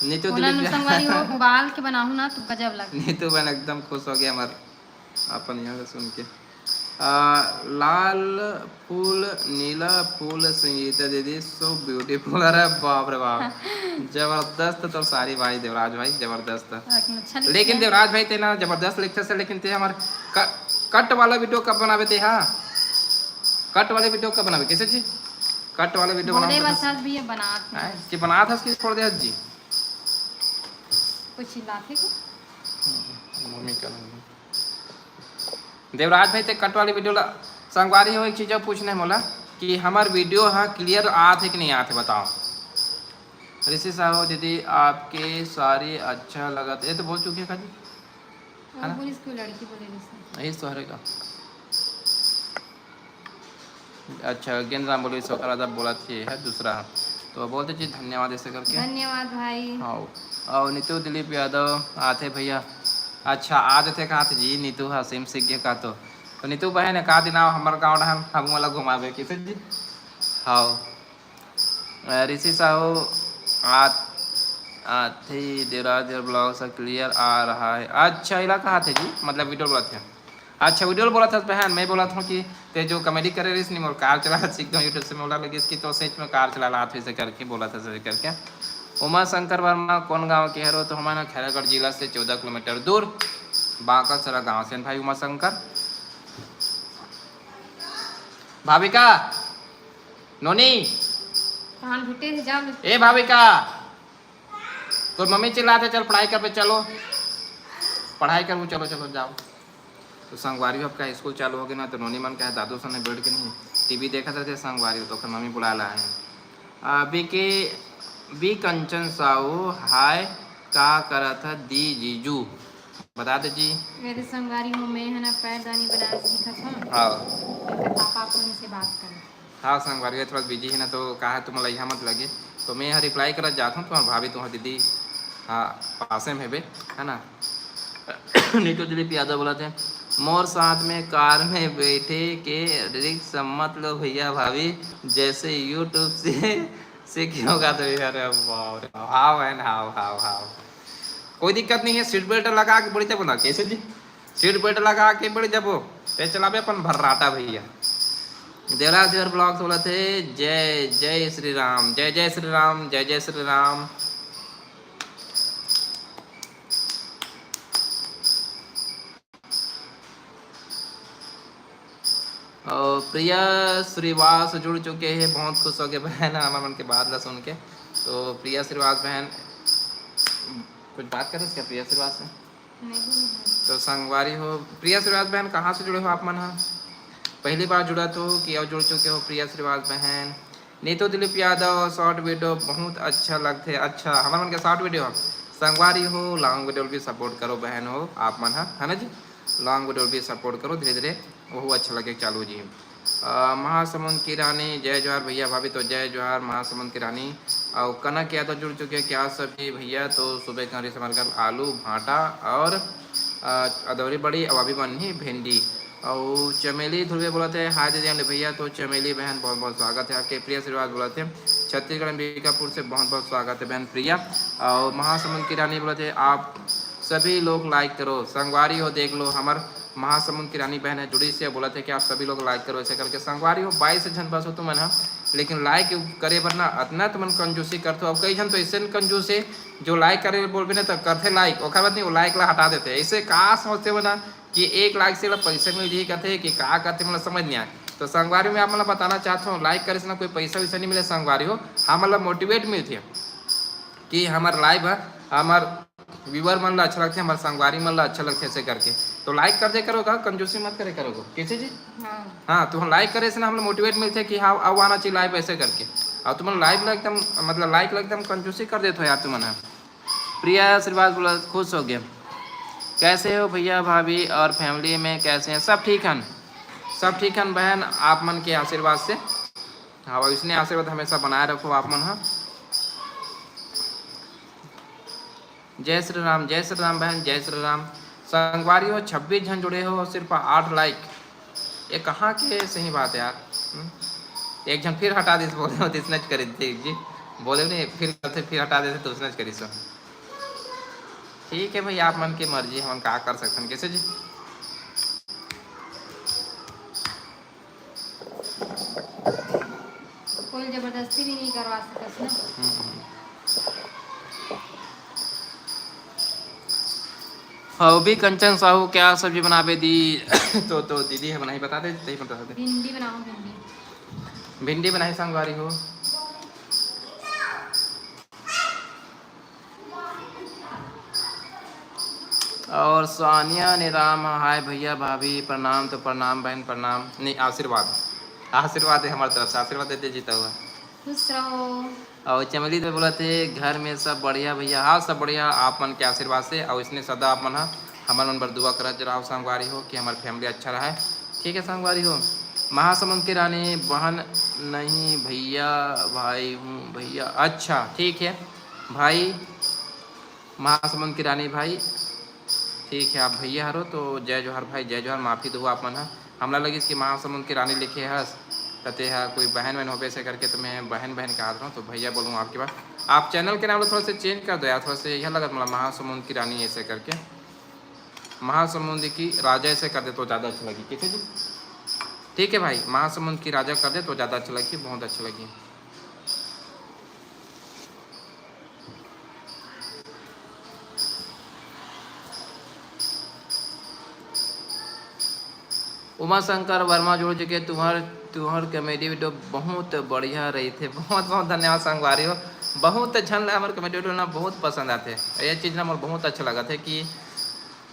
नीतू संगवारी हो उबाल के बनाऊँ ना तो गजब लगता। नीतू बहन एकदम खुश हो गया हमारे अपन यहाँ सुन के। लाल फूल नीला फूल संगीता दीदी सो ब्यूटीफुल। अरे बाप रे बाप जबरदस्त तो सारी भाई देवराज भाई जबरदस्त। लेकिन देवराज भाई थे ना जबरदस्त लिखते से, लेकिन थे हमारे कट वाला वीडियो कब बनावे थे। हाँ कट वाले वीडियो कब बनावे कैसे जी, कट वाला वीडियो बना था कि छोड़ दिया जी कुछ लाते को मम्मी का देवराज भाई ते कट वाली वीडियो संगवारी हो। एक चीज़ पूछने मोला कि हमार वीडियो हाँ क्लियर आते कि नहीं आते बताओ। ऋषि साहू दीदी आपके सारी अच्छा लगा ये तो बोल चुके का जी, है ना लड़की बोले यही तो का। अच्छा गेंदराम बोले सौ बोला थी है दूसरा, तो बोलते जी धन्यवाद ऐसे करके। धन्यवाद भाई। हाँ और नीतू दिलीप यादव आते भैया। अच्छा आज थे कहा थे जी नीतू हाँ सेम सीख गया का तो नीतू बहन है कहा दिन आओ हमारे गाँव हम वाला घुमावे किसे जी। हाँ ऋषि साहू आते देवराज ब्लॉग से क्लियर आ रहा है। अच्छा इला कहा थे जी, मतलब वीडियो बोला थे। अच्छा वीडियो बोला था बहन, मैं बोला था कि ते जो कॉमेडी करे रही नहीं कार चला सीखता हूँ यूट्यूब से बोला लगी इसकी तो सच में कार चला हाथ से करके बोला था सही करके। उमा शंकर वर्मा कौन गांव के है रो, तो हमारा खैरागढ़ जिला से 14 किलोमीटर दूर बांकर सरा गांव से भाई उमा शंकर। भाविका नोनी ए भाविका तो मम्मी चिल्लाते चल पढ़ाई कर पे चलो, पढ़ाई कर वो चलो चलो जाओ। तो संगवारी आपका स्कूल चालू हो गया ना, तो नोनी मन का है दादू सन ने बैठ के नहीं टीवी देखा था संगवारी, तो फिर मम्मी बुला ला है। अभी के बी कंचन साहू हाय का करा था दी जीजू बता दे जी। मेरे संगवारी हूँ मैं है ना पैरदानी बनाना सीखत हूँ। हाँ इनका पापा अपन से बात कर। हाँ संगवारी थोड़ा बिजी है ना, तो कहा है तुम यहाँ मत लगे, तो मैं यहाँ रिप्लाई कर जाता हूँ। तुम्हारा भाभी तुम्हारी दीदी हाँ पासे में बे है ना। नीतू दिलीप यादव बोला थे मोर साथ में कार में बैठे के रिक्स मत लो भैया भाभी, जैसे यूट्यूब से क्यों गा तो यार। हाव एंड हाव हाव हाव कोई दिक्कत नहीं है, सीट बेल्ट लगा के बढ़ जाबो ना। कैसे जी सीट बेल्ट लगा के बढ़ जाबो, ते चलाबे अपन भर्राटा भैया। देवराज देवर ब्लॉग बोला थे जय जय श्री राम, जय जय श्री राम, जय जय श्री राम। और प्रिया श्रीवास जुड़ चुके हैं, बहुत खुश हो गए बहन हमारे मन के बात सुन के। तो प्रिया श्रीवास बहन कुछ बात करें क्या प्रिया श्रीवास से? तो संगवारी हो प्रिया श्रीवास बहन, कहाँ से जुड़े हो आप मन? हाँ पहली बार जुड़ा तो कि और जुड़ चुके हो प्रिया श्रीवास बहन। नीतू दिलीप यादव शॉर्ट वीडियो बहुत अच्छा लगते। अच्छा हमारे मन के शॉर्ट वीडियो संगवारी हो, लॉन्ग वीडियो भी सपोर्ट करो बहन हो आप मन है ना जी। लॉन्ग वीडियो भी सपोर्ट करो धीरे धीरे, वो अच्छा लगे चालू जी। महासमुंद की रानी जय जोहार भैया भाभी, तो जय जोहार महासमुंद की रानी। और कनक यादव जुड़ चुके हैं, क्या सब्जी भैया? तो सुबह करी संभाल आलू भाटा और अदौरी बड़ी और अभी बनी भिंडी। और चमेली ध्रुवे बोला थे हाय दीदी भैया, तो चमेली बहन बहुत बहुत स्वागत है आपके। प्रिया श्रीवास बोला थे छत्तीसगढ़ अंबिकापुर से बहुत बहुत स्वागत है बहन प्रिया। और महासमुंद की रानी बोला थे आप सभी लोग लाइक करो, संगवारी हो देख लो हमार महासमुंद की रानी बहन है जुड़ी से बोला थे कि आप सभी लोग लाइक करो ऐसे करके। संगवारी हो 22 जन बस हो तुम है, लेकिन लाइक करे वरना इतना तुम कंजूसी करते हो। अब कई जन तो ऐसे कंजूस है जो लाइक करे बोल भी ना तो करते लाइक और बाद नहीं वो लाइक ला हटा देते। ऐसे कहा सोचते हो ना कि एक लाइक से पैसे मिल जाए, कहते कि कहा करते मतलब समझ नहीं आए। तो संगवारी में आप मतलब बताना चाहता हूँ लाइक करे से ना कोई पैसा वैसा नहीं मिले संगवारी हो, हाँ मतलब मोटिवेट मिलती है कि हमारे लाइव है हमार व्यूवर मन ला अच्छा लगते है, हमारे संगवारी मन ला अच्छा लगते है ऐसे करके। तो लाइक कर दे करो, कंजूसी मत करे करो कैसे जी। हाँ तो हम लाइक करे से ना हम लोग मोटिवेट मिलते हैं कि हाँ अब आना चाहिए लाइव ऐसे करके। और तुम लाइव एकदम मतलब लाइक एकदम कंजूसी कर देते हो यार तुम। प्रिया श्रीवास बोला खुश हो गया। कैसे हो भैया भाभी और फैमिली में कैसे हैं? सब ठीक है, सब ठीक है बहन आप मन के आशीर्वाद से। हाँ इसने आशीर्वाद हमेशा बनाए रखो आप मन। हाँ जय श्री राम, जय श्री राम बहन, जय श्री राम। संगवारी हो 26 जन जुड़े हो सिर्फ 8 लाइक, ये कहाँ के सही बात है यार। एक जन फिर हटा देते बोले तो स्नैच करी जी, बोले नहीं फिर हटा देते तो स्नैच करी सो। ठीक है भाई आप मन की मर्जी, हम क्या कर सकते हैं कैसे जी। कोई जबरदस्ती भी नहीं करवा सकते ना। हाँ भी कंचन साहू क्या सब्जी बनावे दी? तो दीदी है बनाई बता दे, बता दे। भिंडी बनाओ, भिंडी भिंडी बनाई संगवारी हो। और सानिया निराम हाय भैया भाभी प्रणाम। तो प्रणाम बहन प्रणाम, नहीं आशीर्वाद आशीर्वाद है हमारी तरफ से, आशीर्वाद देते जीता हुआ खुश रहो। और चमेली तो बोला थे घर में सब बढ़िया भैया, हाँ सब बढ़िया आप मन के आशीर्वाद से। और इसने सदा आप मन हमारे मन पर दुआ करा जरा संगवारी हो कि हमारी फैमिली अच्छा रहा है। ठीक है संगवारी हो। महासमुंद की रानी बहन नहीं भैया भाई हूँ भैया, अच्छा ठीक है भाई महासमुंद की रानी भाई ठीक है आप भैया हरो तो जय जोहर भाई, जय जोहर। माफ़ी दो आप मन हमला लगी इसकी महासमुंद की रानी लिखे हस कहते हैं कोई बहन बहन हो ऐसे करके, तो मैं बहन बहन कहा रहा हूँ तो भैया बोलूँ आपके पास। आप चैनल के नाम थोड़ा सा चेंज कर दो यार, थोड़ा सा यह लगा मतलब महासमुंद की रानी ऐसे करके, महासमुंद की राजा ऐसे कर दे तो ज़्यादा अच्छा लगी। ठीक है जी, ठीक है भाई महासमुंद की राजा कर दे तो ज़्यादा अच्छा लगी, बहुत अच्छी लगी। उमा शंकर वर्मा जोड़ चुके तुम्हार कॉमेडी वीडियो बहुत बढ़िया रही थे। बहुत बहुत धन्यवाद संगवारी हो, बहुत अच्छा हमारे कॉमेडी वीडियो ना बहुत पसंद आते हैं। ये चीज़ ना मोर बहुत अच्छा लगा था कि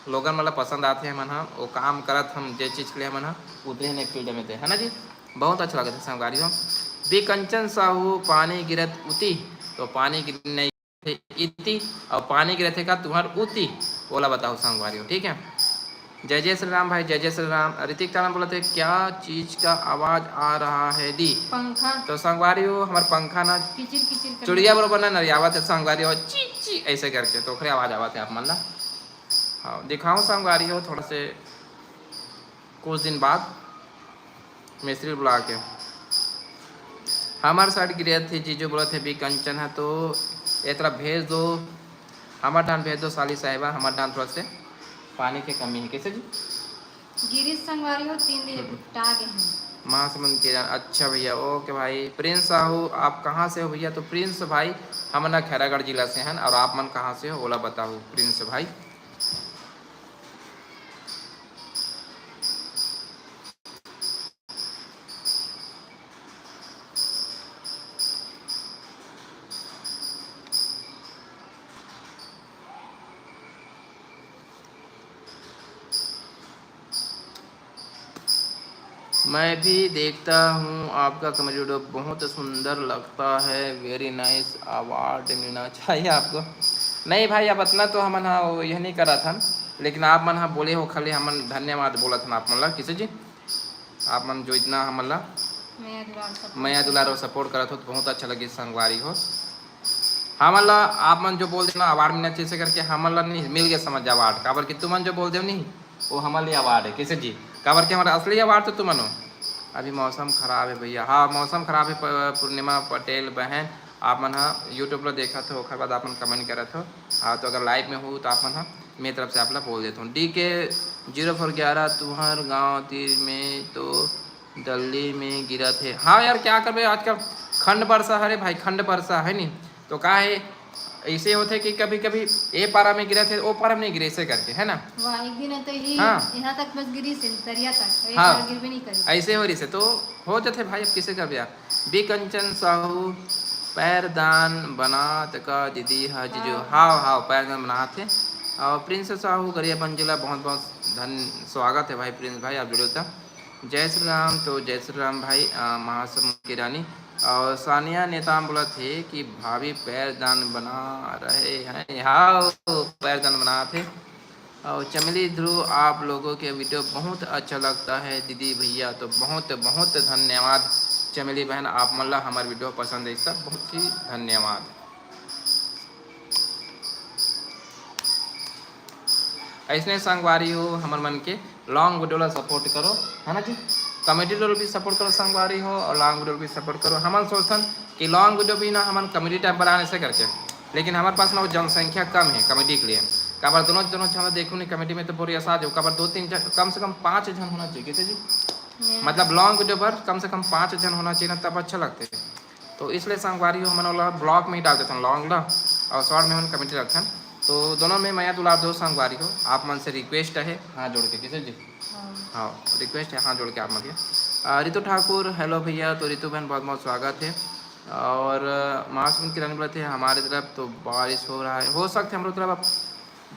लोगन मतलब पसंद आते हैं मन वो काम करत हम जे चीज़ के लिए मन उतरे ही फील्ड में थे है ना जी, बहुत अच्छा लगा था संगवारी हो। बी कंचन साहू पानी गिरत उती, तो पानी गिर नहीं थे इति और पानी गिरे थे का तुम्हार उती, ओला बताओ संगवारी हो, ठीक है। जय जय श्री राम भाई, जय जय श्री राम। ऋतिक तारण बोला थे क्या चीज का आवाज आ रहा है दी? पंखा तो संगवारी हो हमार पंखा ना किचिर किचिर करने चुड़िया लगा। बरोबर ना आवाज है संगवारी हो ची ची ऐसे करके, तो ओकरे आवाज आवाज है आप मन ला। हाँ दिखाऊं संगवारी हो थोड़ा से कुछ दिन बाद मिस्त्री बुला के हमारे साइड गिरे थे जीजू बोले थे भी कंचन है तो ये तरह भेज दो, हमारे धान भेज दो साली साहिबा, हमारे धान थोड़ा से पानी की कमी है। कैसे जी? गिरीश संगवारी हो 3 दिन बुट्टा गए हैं। महासमुंद के जान, अच्छा भैया ओके भाई। प्रिंस साहू आप कहाँ से हो भैया? तो प्रिंस भाई हम ना खैरागढ़ जिला से हैं, और आप मन कहाँ से हो बोला बताओ प्रिंस भाई। मैं भी देखता हूँ आपका कमेडी वीडियो, बहुत सुंदर लगता है, वेरी नाइस, अवार्ड मिलना चाहिए आपको। नहीं भाई अब इतना तो हमन हाँ यह नहीं करा था, लेकिन आप मन हाँ बोले हो खाली हमन धन्यवाद बोला था आप मन ला। किसे जी? आप मन जो इतना हमन ला मैं दुलार सपोर्ट करा था तो बहुत अच्छा लगे संगवारी हो। हमन ला आप मन जो बोल दे ना अवार्ड मिलना चाहिए से करके हमन ला नहीं मिल गया समझ अवार्ड, काबर कि तुम मन जो बोल दे नहीं वो हमारे लिए अवार्ड है। किसे जी? काबर के हमारा असली अवार्ड तो तुम हो। अभी मौसम खराब है भैया, हाँ मौसम खराब है। पूर्णिमा पटेल बहन आप मन हाँ यूट्यूब पर देखा था, ओखर बाद आप मन कमेंट करा था। हाँ तो अगर लाइव में हो तो आप मन हाँ मेरी तरफ से आप ला बोल देता हूँ। DK0411 तुम्हार गाँव तीर में तो दिल्ली में गिरा थे। हाँ यार क्या कर आजकल खंड वर्षा है रे भाई, खंड वर्षा है नहीं तो का है ऐसे होते कि कभी कभी ए पारा में गिरा थे ओ पारा में नहीं गिरे ऐसे करके, है ना। वाह एक दिन तो ही हाँ। यहाँ तक बस गिरी से दरिया तक एक हाँ। बार गिर भी नहीं करी। ऐसे हो रही से तो हो जाते भाई, अब किसे कर दिया। बी कंचन साहू पैरदान बनात का दीदी हाँ जीजू, हाँ हाँ पैरदान बनाते। और प्रिंस साहू गरियाबंद जिला, बहुत बहुत स्वागत है भाई प्रिंस भाई आप जुड़े था। जय श्री राम, तो जय श्री राम भाई। महासमुंद की रानी और सानिया नेताम बोला थे कि भाभी पैरदान बना रहे हैं, हाँ पैरदान बना थे। और चमली ध्रुव आप लोगों के वीडियो बहुत अच्छा लगता है दीदी भैया, तो बहुत बहुत धन्यवाद चमेली बहन, आप मल्ला हमारे वीडियो पसंद है, इसका बहुत ही धन्यवाद। ऐसने संगवारी हो हमारे मन के लॉन्ग वीडियो ला सपोर्ट करो, है ना जी। कॉमेडी वीडियो भी सपोर्ट करो संगवारी हो, और लॉन्ग वीडियो भी सपोर्ट करो। हम सोचते कि लॉन्ग वीडियो भी ना हम कॉमेडी टाइप बनाने से करके, लेकिन हमारे पास ना वो जनसंख्या कम है कॉमेडी के लिए। काबर दोनों चैनल देखो नहीं कॉमेडी में तो पूरी आसाज हो, काबर 2-3 कम से कम 5 जन होना चाहिए। कैसे जी? मतलब लॉन्ग वीडियो पर कम से कम 5 जन होना चाहिए ना, तब अच्छा लगते हैं। तो इसलिए संगवारी हो हमने वाला ब्लॉग में ही डाल देता हूँ लॉन्ग ला, और शॉर्ट में हम कमेंट रखते हैं। तो दोनों में मैं दुलार दो संगवारी हो, आप मन से रिक्वेस्ट है हाँ जोड़ के। किसे जी? हाँ रिक्वेस्ट है हाँ जोड़ के आप मन के। रितु ठाकुर हेलो भैया, तो रितु बहन बहुत बहुत स्वागत है। और महासमुंद की रानी बोलते हैं हमारे तरफ तो बारिश हो रहा है, हो सकते हमारे तरफ अब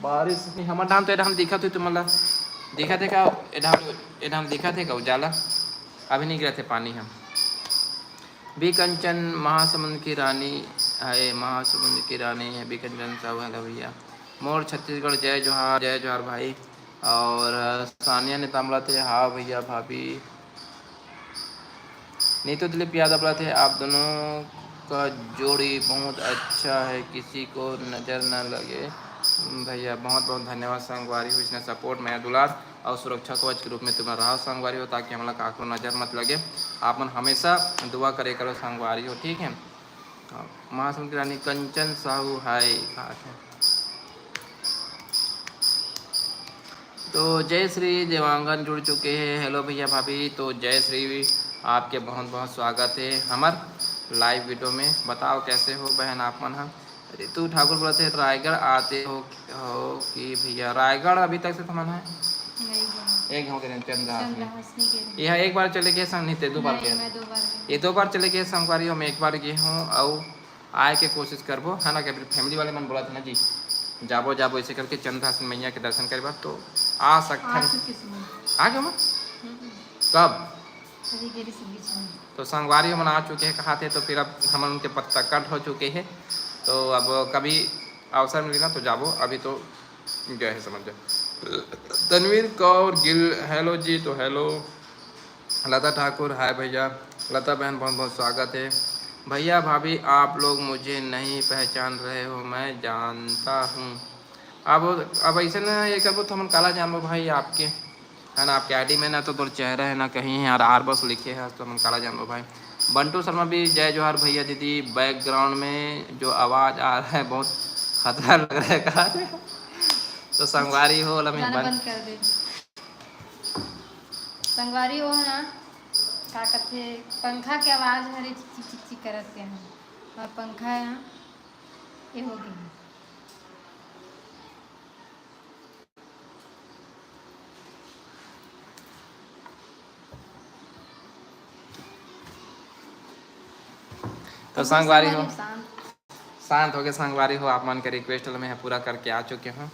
बारिश नहीं। हमारे धाम तो एडाम दिखा थे तुम्हारा, दिखा थे का एडाम दिखा थे का उजाला, अभी नहीं गिरा थे पानी। हम बी कंचन महासमुंद की रानी है, महासमुंद की रानी है बी कंचन साहब, हेलो भैया। मोर छत्तीसगढ़ जय जोहार भाई। और सानिया ने तामला थे हाँ भैया भाभी। नीतू दिलीप यादव बोला थे आप दोनों का जोड़ी बहुत अच्छा है, किसी को नज़र न लगे भैया। बहुत बहुत धन्यवाद संगवारी हो, इसने सपोर्ट मैं दुलार और सुरक्षा कवच के रूप में तुम्हारा रहा संगवारी हो, ताकि हम लोग आँखों नज़र मत लगे। आप मन हमेशा दुआ करे करो संगवारी हो, ठीक है। महासमुंद की रानी कंचन साहू हाय बात है। तो जय श्री देवांगन जुड़ चुके हैं, हेलो भैया भाभी। तो जय श्री आपके बहुत बहुत स्वागत है हमारे लाइव वीडियो में। बताओ कैसे हो बहन आप मन। हम रितु ठाकुर बोलते हैं रायगढ़ आते हो कि भैया? रायगढ़ अभी तक से थमन है एक यह एक बार चले गए संग, नहीं 2 बार गए, ये 2 बार चले गए संगवारी हो, मैं 1 बार गए हूँ। और आए के कोशिश करबो, है ना। क्या फैमिली वाले मन बोला था ना जी जाबो ऐसे करके चंद्रहासन मैया के दर्शन करे बार तो आ सकते हैं। आ गए कब? तो संगवारी हम आ चुके हैं कहा थे, तो फिर अब हम उनके पत्ता कट हो चुके हैं। तो अब कभी अवसर मिलेगा तो जाबो, अभी तो क्या है समझ जाए। तनवीर कौर गिल हेलो जी, तो हेलो। लता ठाकुर हाय भैया। लता बहन बहुत बहुत स्वागत है। भैया भाभी आप लोग मुझे नहीं पहचान रहे हो, मैं जानता हूँ। अब ऐसे ना ये करबो तो हम काला जानबो भाई आपके, है ना। आपके आईडी में ना तो चेहरा है ना कहीं है, और आर बस लिखे है, तो हम काला जानबो भाई। बंटू शर्मा भी जय जोहार भैया दीदी। बैकग्राउंड में जो आवाज़ आ रहा है बहुत खतरा लग रहा है, कहा तो संगवारी हो लम्हे गाना बंद कर दे। संगवारी हो ना का कहते पंखा के आवाज़ हरे चिक चिक चिक करत के हैं, और पंखा यहाँ ये हो गई। तो संगवारी हो, शांत शांत हो गए। संगवारी हो आप मन के रिक्वेस्ट में पूरा करके आ चुके हैं।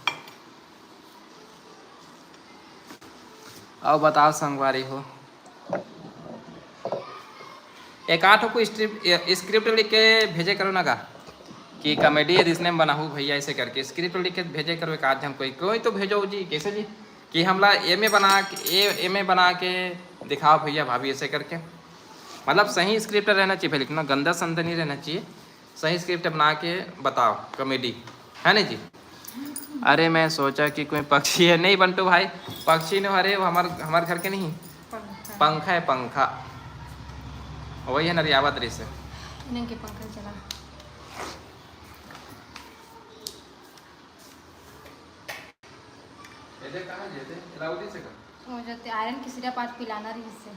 अब बताओ संगवारी हो, एक आठ को स्क्रिप्ट लिख के भेजे करो ना का कि कॉमेडी है जिसने बनाहू भैया, ऐसे करके स्क्रिप्ट लिख के भेजे करो एक आध जन कोई तो भेजो जी। कैसे जी कि हमला एम ए बना के दिखाओ भैया भाभी, ऐसे करके मतलब सही स्क्रिप्ट रहना चाहिए भाई, लिखना गंदा संदा नहीं रहना चाहिए। सही स्क्रिप्ट बना के बताओ कॉमेडी, है ना जी। अरे मैं सोचा कि कोई पक्षी है, नहीं बंटू भाई पक्षी नहीं, अरे वो हमारे घर के नहीं, पंखा है पंखा, वही है नरियावत रे से इनके पंखा चला। वो जो आयरन की सिरप आज पिलाना रही इससे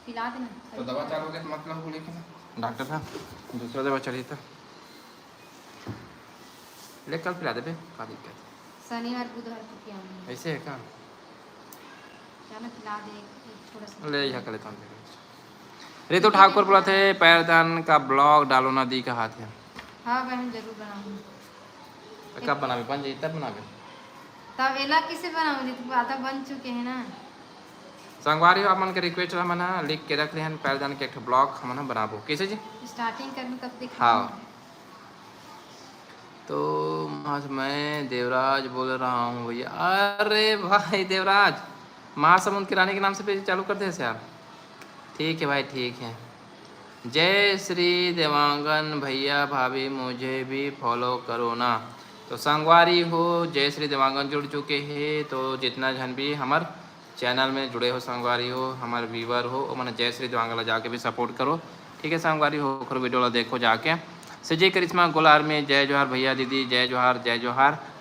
पिला देना। तो दवा चालू हो गया तो मतलब बोले कि डॉक्टर साहब दूसरा दवा चली था ले कल पिला दे बे, का दिक्कत शनिवार बुधवार को पियाऊंगी। ऐसे है का, जाना पिला दे थोड़ा सा ले यहाँ कल रितु ठाकुर बोला थे पैरदान का ब्लॉग डालो ना दी का हाथ है। हाँ बहन जरूर बनाऊंगी। कब बनावे बन जाए तब बनावे, तब एला किसे बनाऊंगी, तो आधा बन चुके हैं ना। संगवारी हो आप मन के रिक्वेस्ट हम ना लिख के रख रहे हैं पैरदान के एक ब्लॉग हम ना बनाबो कैसे जी स्टार्टिंग करने तब देख। हाँ। तो मैं देवराज बोल रहा हूँ भैया। अरे भाई देवराज महासमुंद किराने के नाम से पेज चालू कर दे यार। ठीक है भाई ठीक है। जय श्री देवांगन भैया भाभी मुझे भी फॉलो करो ना। तो संगवारी हो जय श्री देवांगन जुड़ चुके हैं, तो जितना जन भी हमारे चैनल में जुड़े हो संगवारी हो हमारे व्यूवर हो वो मैंने जय श्री देवांगन जाके भी सपोर्ट करो, ठीक है। संगवारी हो करो वीडियो देखो जाके। सजय करिश्मा गोलार में जय जोहार भैया दीदी, जय जोहार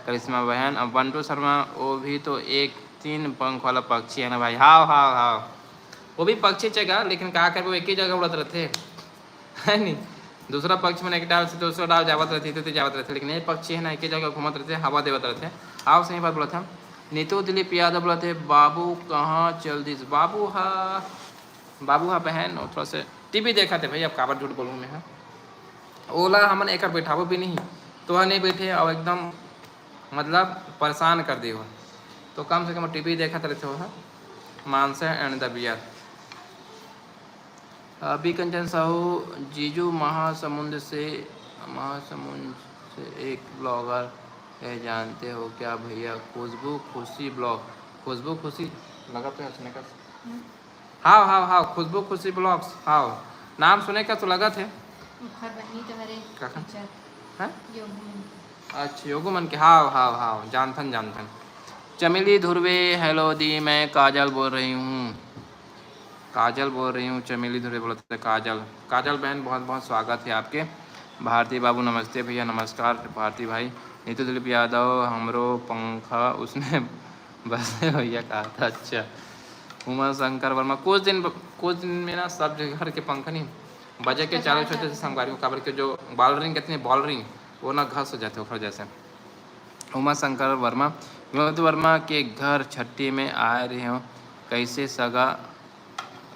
करिश्मा बहन। अब बंटू शर्मा वो भी तो एक 3 पंख वाला पक्षी है ना भाई। हाँ हाँ हाँ वो भी पक्षी चेगा, लेकिन कहा कर वो एक ही जगह उड़त रहते है नहीं। दूसरा पक्षी में एक डाल से दूसरा डाल जावत रहती तो जावत रहते, लेकिन ये पक्षी है ना एक ही जगह घूमत रहते, हवा देवत रहते। हाँ सही बात बोला था। नीतू दिलीप यादव बोला थे बाबू कहाँ चल दिस। बाबू हाँ बहन और थोड़ा से टीवी देखा थे भाई, अब काबर झूठ बोलूँ मैं। हाँ ओला हमने एक बैठाबो भी नहीं तो नहीं बैठे और एकदम मतलब परेशान कर दी हो, तो कम से कम टीवी देखा रहते हो। मानसा एंड द बियर। अभी कंचन साहू जीजू महासमुंद से एक ब्लॉगर है, जानते हो क्या भैया? खुशबू खुशी ब्लॉग, खुशबू खुशी लगा तो हंसने का। हाँ खुशबू खुशी ब्लॉग्स, हाँ नाम सुने का तो लगा थे। अच्छा योगू मन के, हाँ जानथन। चमेली ध्रुवे हेलो दी, मैं काजल बोल रही हूँ। चमेली ध्रुवे बोलते काजल बहन बहुत बहुत स्वागत है आपके। भारती बाबू नमस्ते भैया, नमस्कार भारती भाई। नीतू दिलीप यादव हमरो पंखा उसने बस भैया कहा था। अच्छा उमा शंकर वर्मा कुछ दिन में ना सब घर के पंखा नहीं बजे के चालू छोटे से संगवारी को काबर के जो बॉल रिंग कहते हैं बॉल रिंग वो ना घस हो जाते हो जैसे। उमा शंकर वर्मा विनोद वर्मा के घर छट्टी में आ रहे हो, कैसे सगा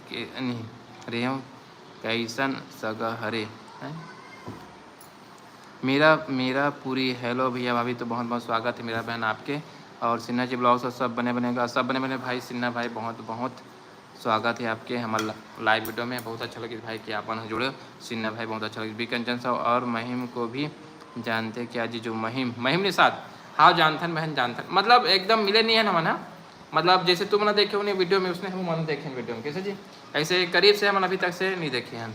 के नहीं रहे हो, कैसन सगा हरे हैं। मेरा पूरी हेलो भैया भाभी, तो बहुत बहुत स्वागत है मेरा बहन आपके। और सिन्हा जी ब्लॉग सब बने भाई सिन्हा भाई बहुत बहुत स्वागत है आपके हमारे लाइव वीडियो में। बहुत अच्छा लगे भाई कि आप जुड़े। सिन्हा भाई बहुत अच्छा लगे। बी कंचन साहब और महिम को भी जानते क्या जी? जो महिम निषाद, हाँ जानथन बहन जानथन, मतलब एकदम मिले नहीं है ना मन, हाँ मतलब जैसे तुम ना देखे उन्हें वीडियो में, उसने हम मन देखे वीडियो में, कैसे जी ऐसे करीब से हम अभी तक से नहीं देखे हैं।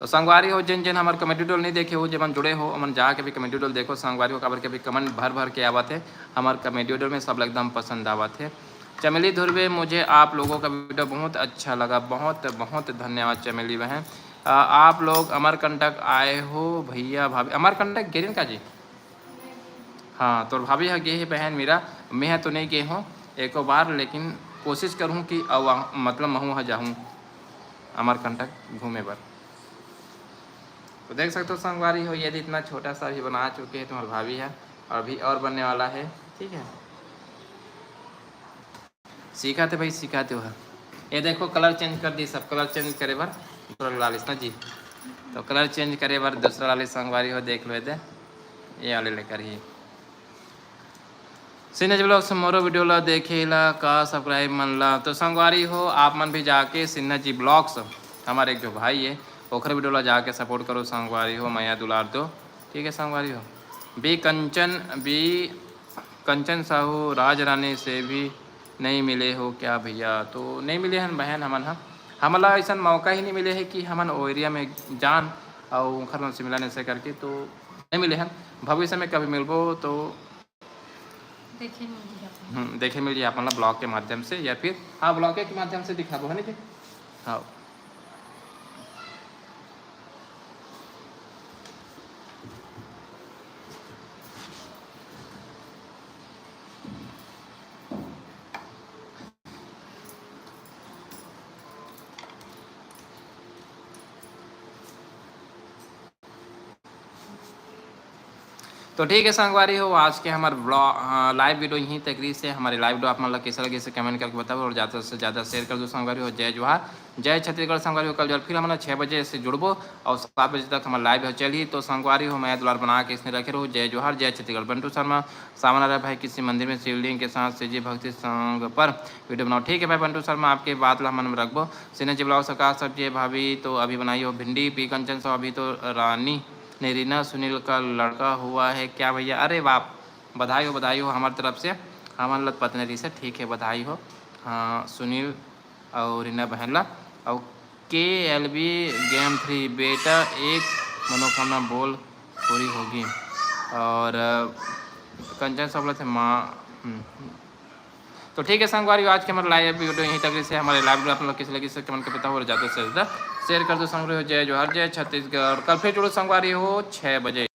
तो संगवारी हो जिन जिन हमारे कमेटी डोल नहीं देखे हो, जब हम जुड़े हो अमन जाके भी कमेटी डोल देखो। संगवारी हो काबर के भी कमेंट भर भर के आवत है हमारे कमेटी डोल में, सब एकदम पसंद आवत है। चमेली ध्रुवे, मुझे आप लोगों का वीडियो बहुत अच्छा लगा, बहुत बहुत धन्यवाद चमेली बहन। आप लोग अमरकंटक आए हो भैया भाभी, अमरकंटक गिरिन का जी? हाँ तो भाभी है गे है बहन मेरा, मैं तो नहीं गए हूँ एक बार, लेकिन कोशिश करूँ कि मतलब महूँ जाऊँ अमरकंटक घूमे पर। तो देख सकते हो संगवारी हो, यदि इतना छोटा सा भी बना चुके हैं तुम्हारी भाभी है, और भी और बनने वाला है, ठीक है। सिखाते भाई सिखाते हो। ये देखो कलर चेंज कर दी, सब कलर चेंज करे बार दूसरा लालिस ना जी, तो कलर चेंज करे बार दूसरा लालिस संगवारी हो, देख लो दे ये वाले लेकर ही। सिन्हा ब्लॉग से मोरो वीडियो ला देखे ला का सब्सक्राइब मन ला, तो संगवारी हो आप मन भी जाके सिन्हा जी ब्लॉग्स हमारे एक जो भाई है ओखर वीडियो ला जाके सपोर्ट करो संगवारी हो, मैया दुलार दो, ठीक है संगवारी हो। बी कंचन साहू राज रानी से भी नहीं मिले हो क्या भैया? तो नहीं मिले हैं बहन हमन, हाँ हमला ऐसा मौका ही नहीं मिले है कि हमन वो एरिया में जान और घर से मिलाने से करके, तो नहीं मिले हैं। भविष्य में कभी मिलबो तो देखे मिल जाए अपन ब्लॉग के माध्यम से, या फिर हाँ ब्लॉग के माध्यम से दिखा दो है ना। हाँ तो ठीक है संगवारी हो, आज के हमारे ब्लॉग लाइव वीडियो यहीं तक रही से। हमारे लाइव वीडियो आप मतलब कैसा लगे इसे कमेंट करके बताओ, और ज़्यादा से ज़्यादा शेयर कर दो संगवारी हो। जय जोहार, जय छत्तीसगढ़ संगवारी हो। कल जो फिर हमारा 6 बजे से जुड़बो और 7 बजे तक हमारा लाइव हो चलिए। तो संगवारी हो मैं दुलार बना के इसने रखे रहो। जय जोहार, जय छत्तीसगढ़। बंटू शर्मा सामना रहा भाई किसी मंदिर में शिवलिंग के साथ से जी भक्ति संग पर वीडियो बनाओ, ठीक है भाई बंटू शर्मा आपके बात ला मन में रखबो। सिन्हा जी ब्लॉग सरकार सब्जी भाभी तो अभी बनाई हो भिंडी, पी कंचन सो अभी तो रानी ने रीना सुनील का लड़का हुआ है क्या भैया? अरे बाप, बधाई हो हमारी तरफ से, हमारे लत पत्नी से, ठीक है बधाई हो। हाँ सुनील और रीना बहनला और KLB गेम 3 बेटा एक मनोकामना बोल पूरी होगी। और कंचन सब थे माँ। तो ठीक है संगवारी आज के हमारे लाइव वीडियो यहीं तक से। हमारे लाइव आप लोग किसी लगी से कमेंट के पता हो ज़्यादा से ज़्यादा शेयर कर दो संगवारी हो। जय जोहार, जय छत्तीसगढ़। कल फिर जुड़ो संगवारी हो 6 बजे।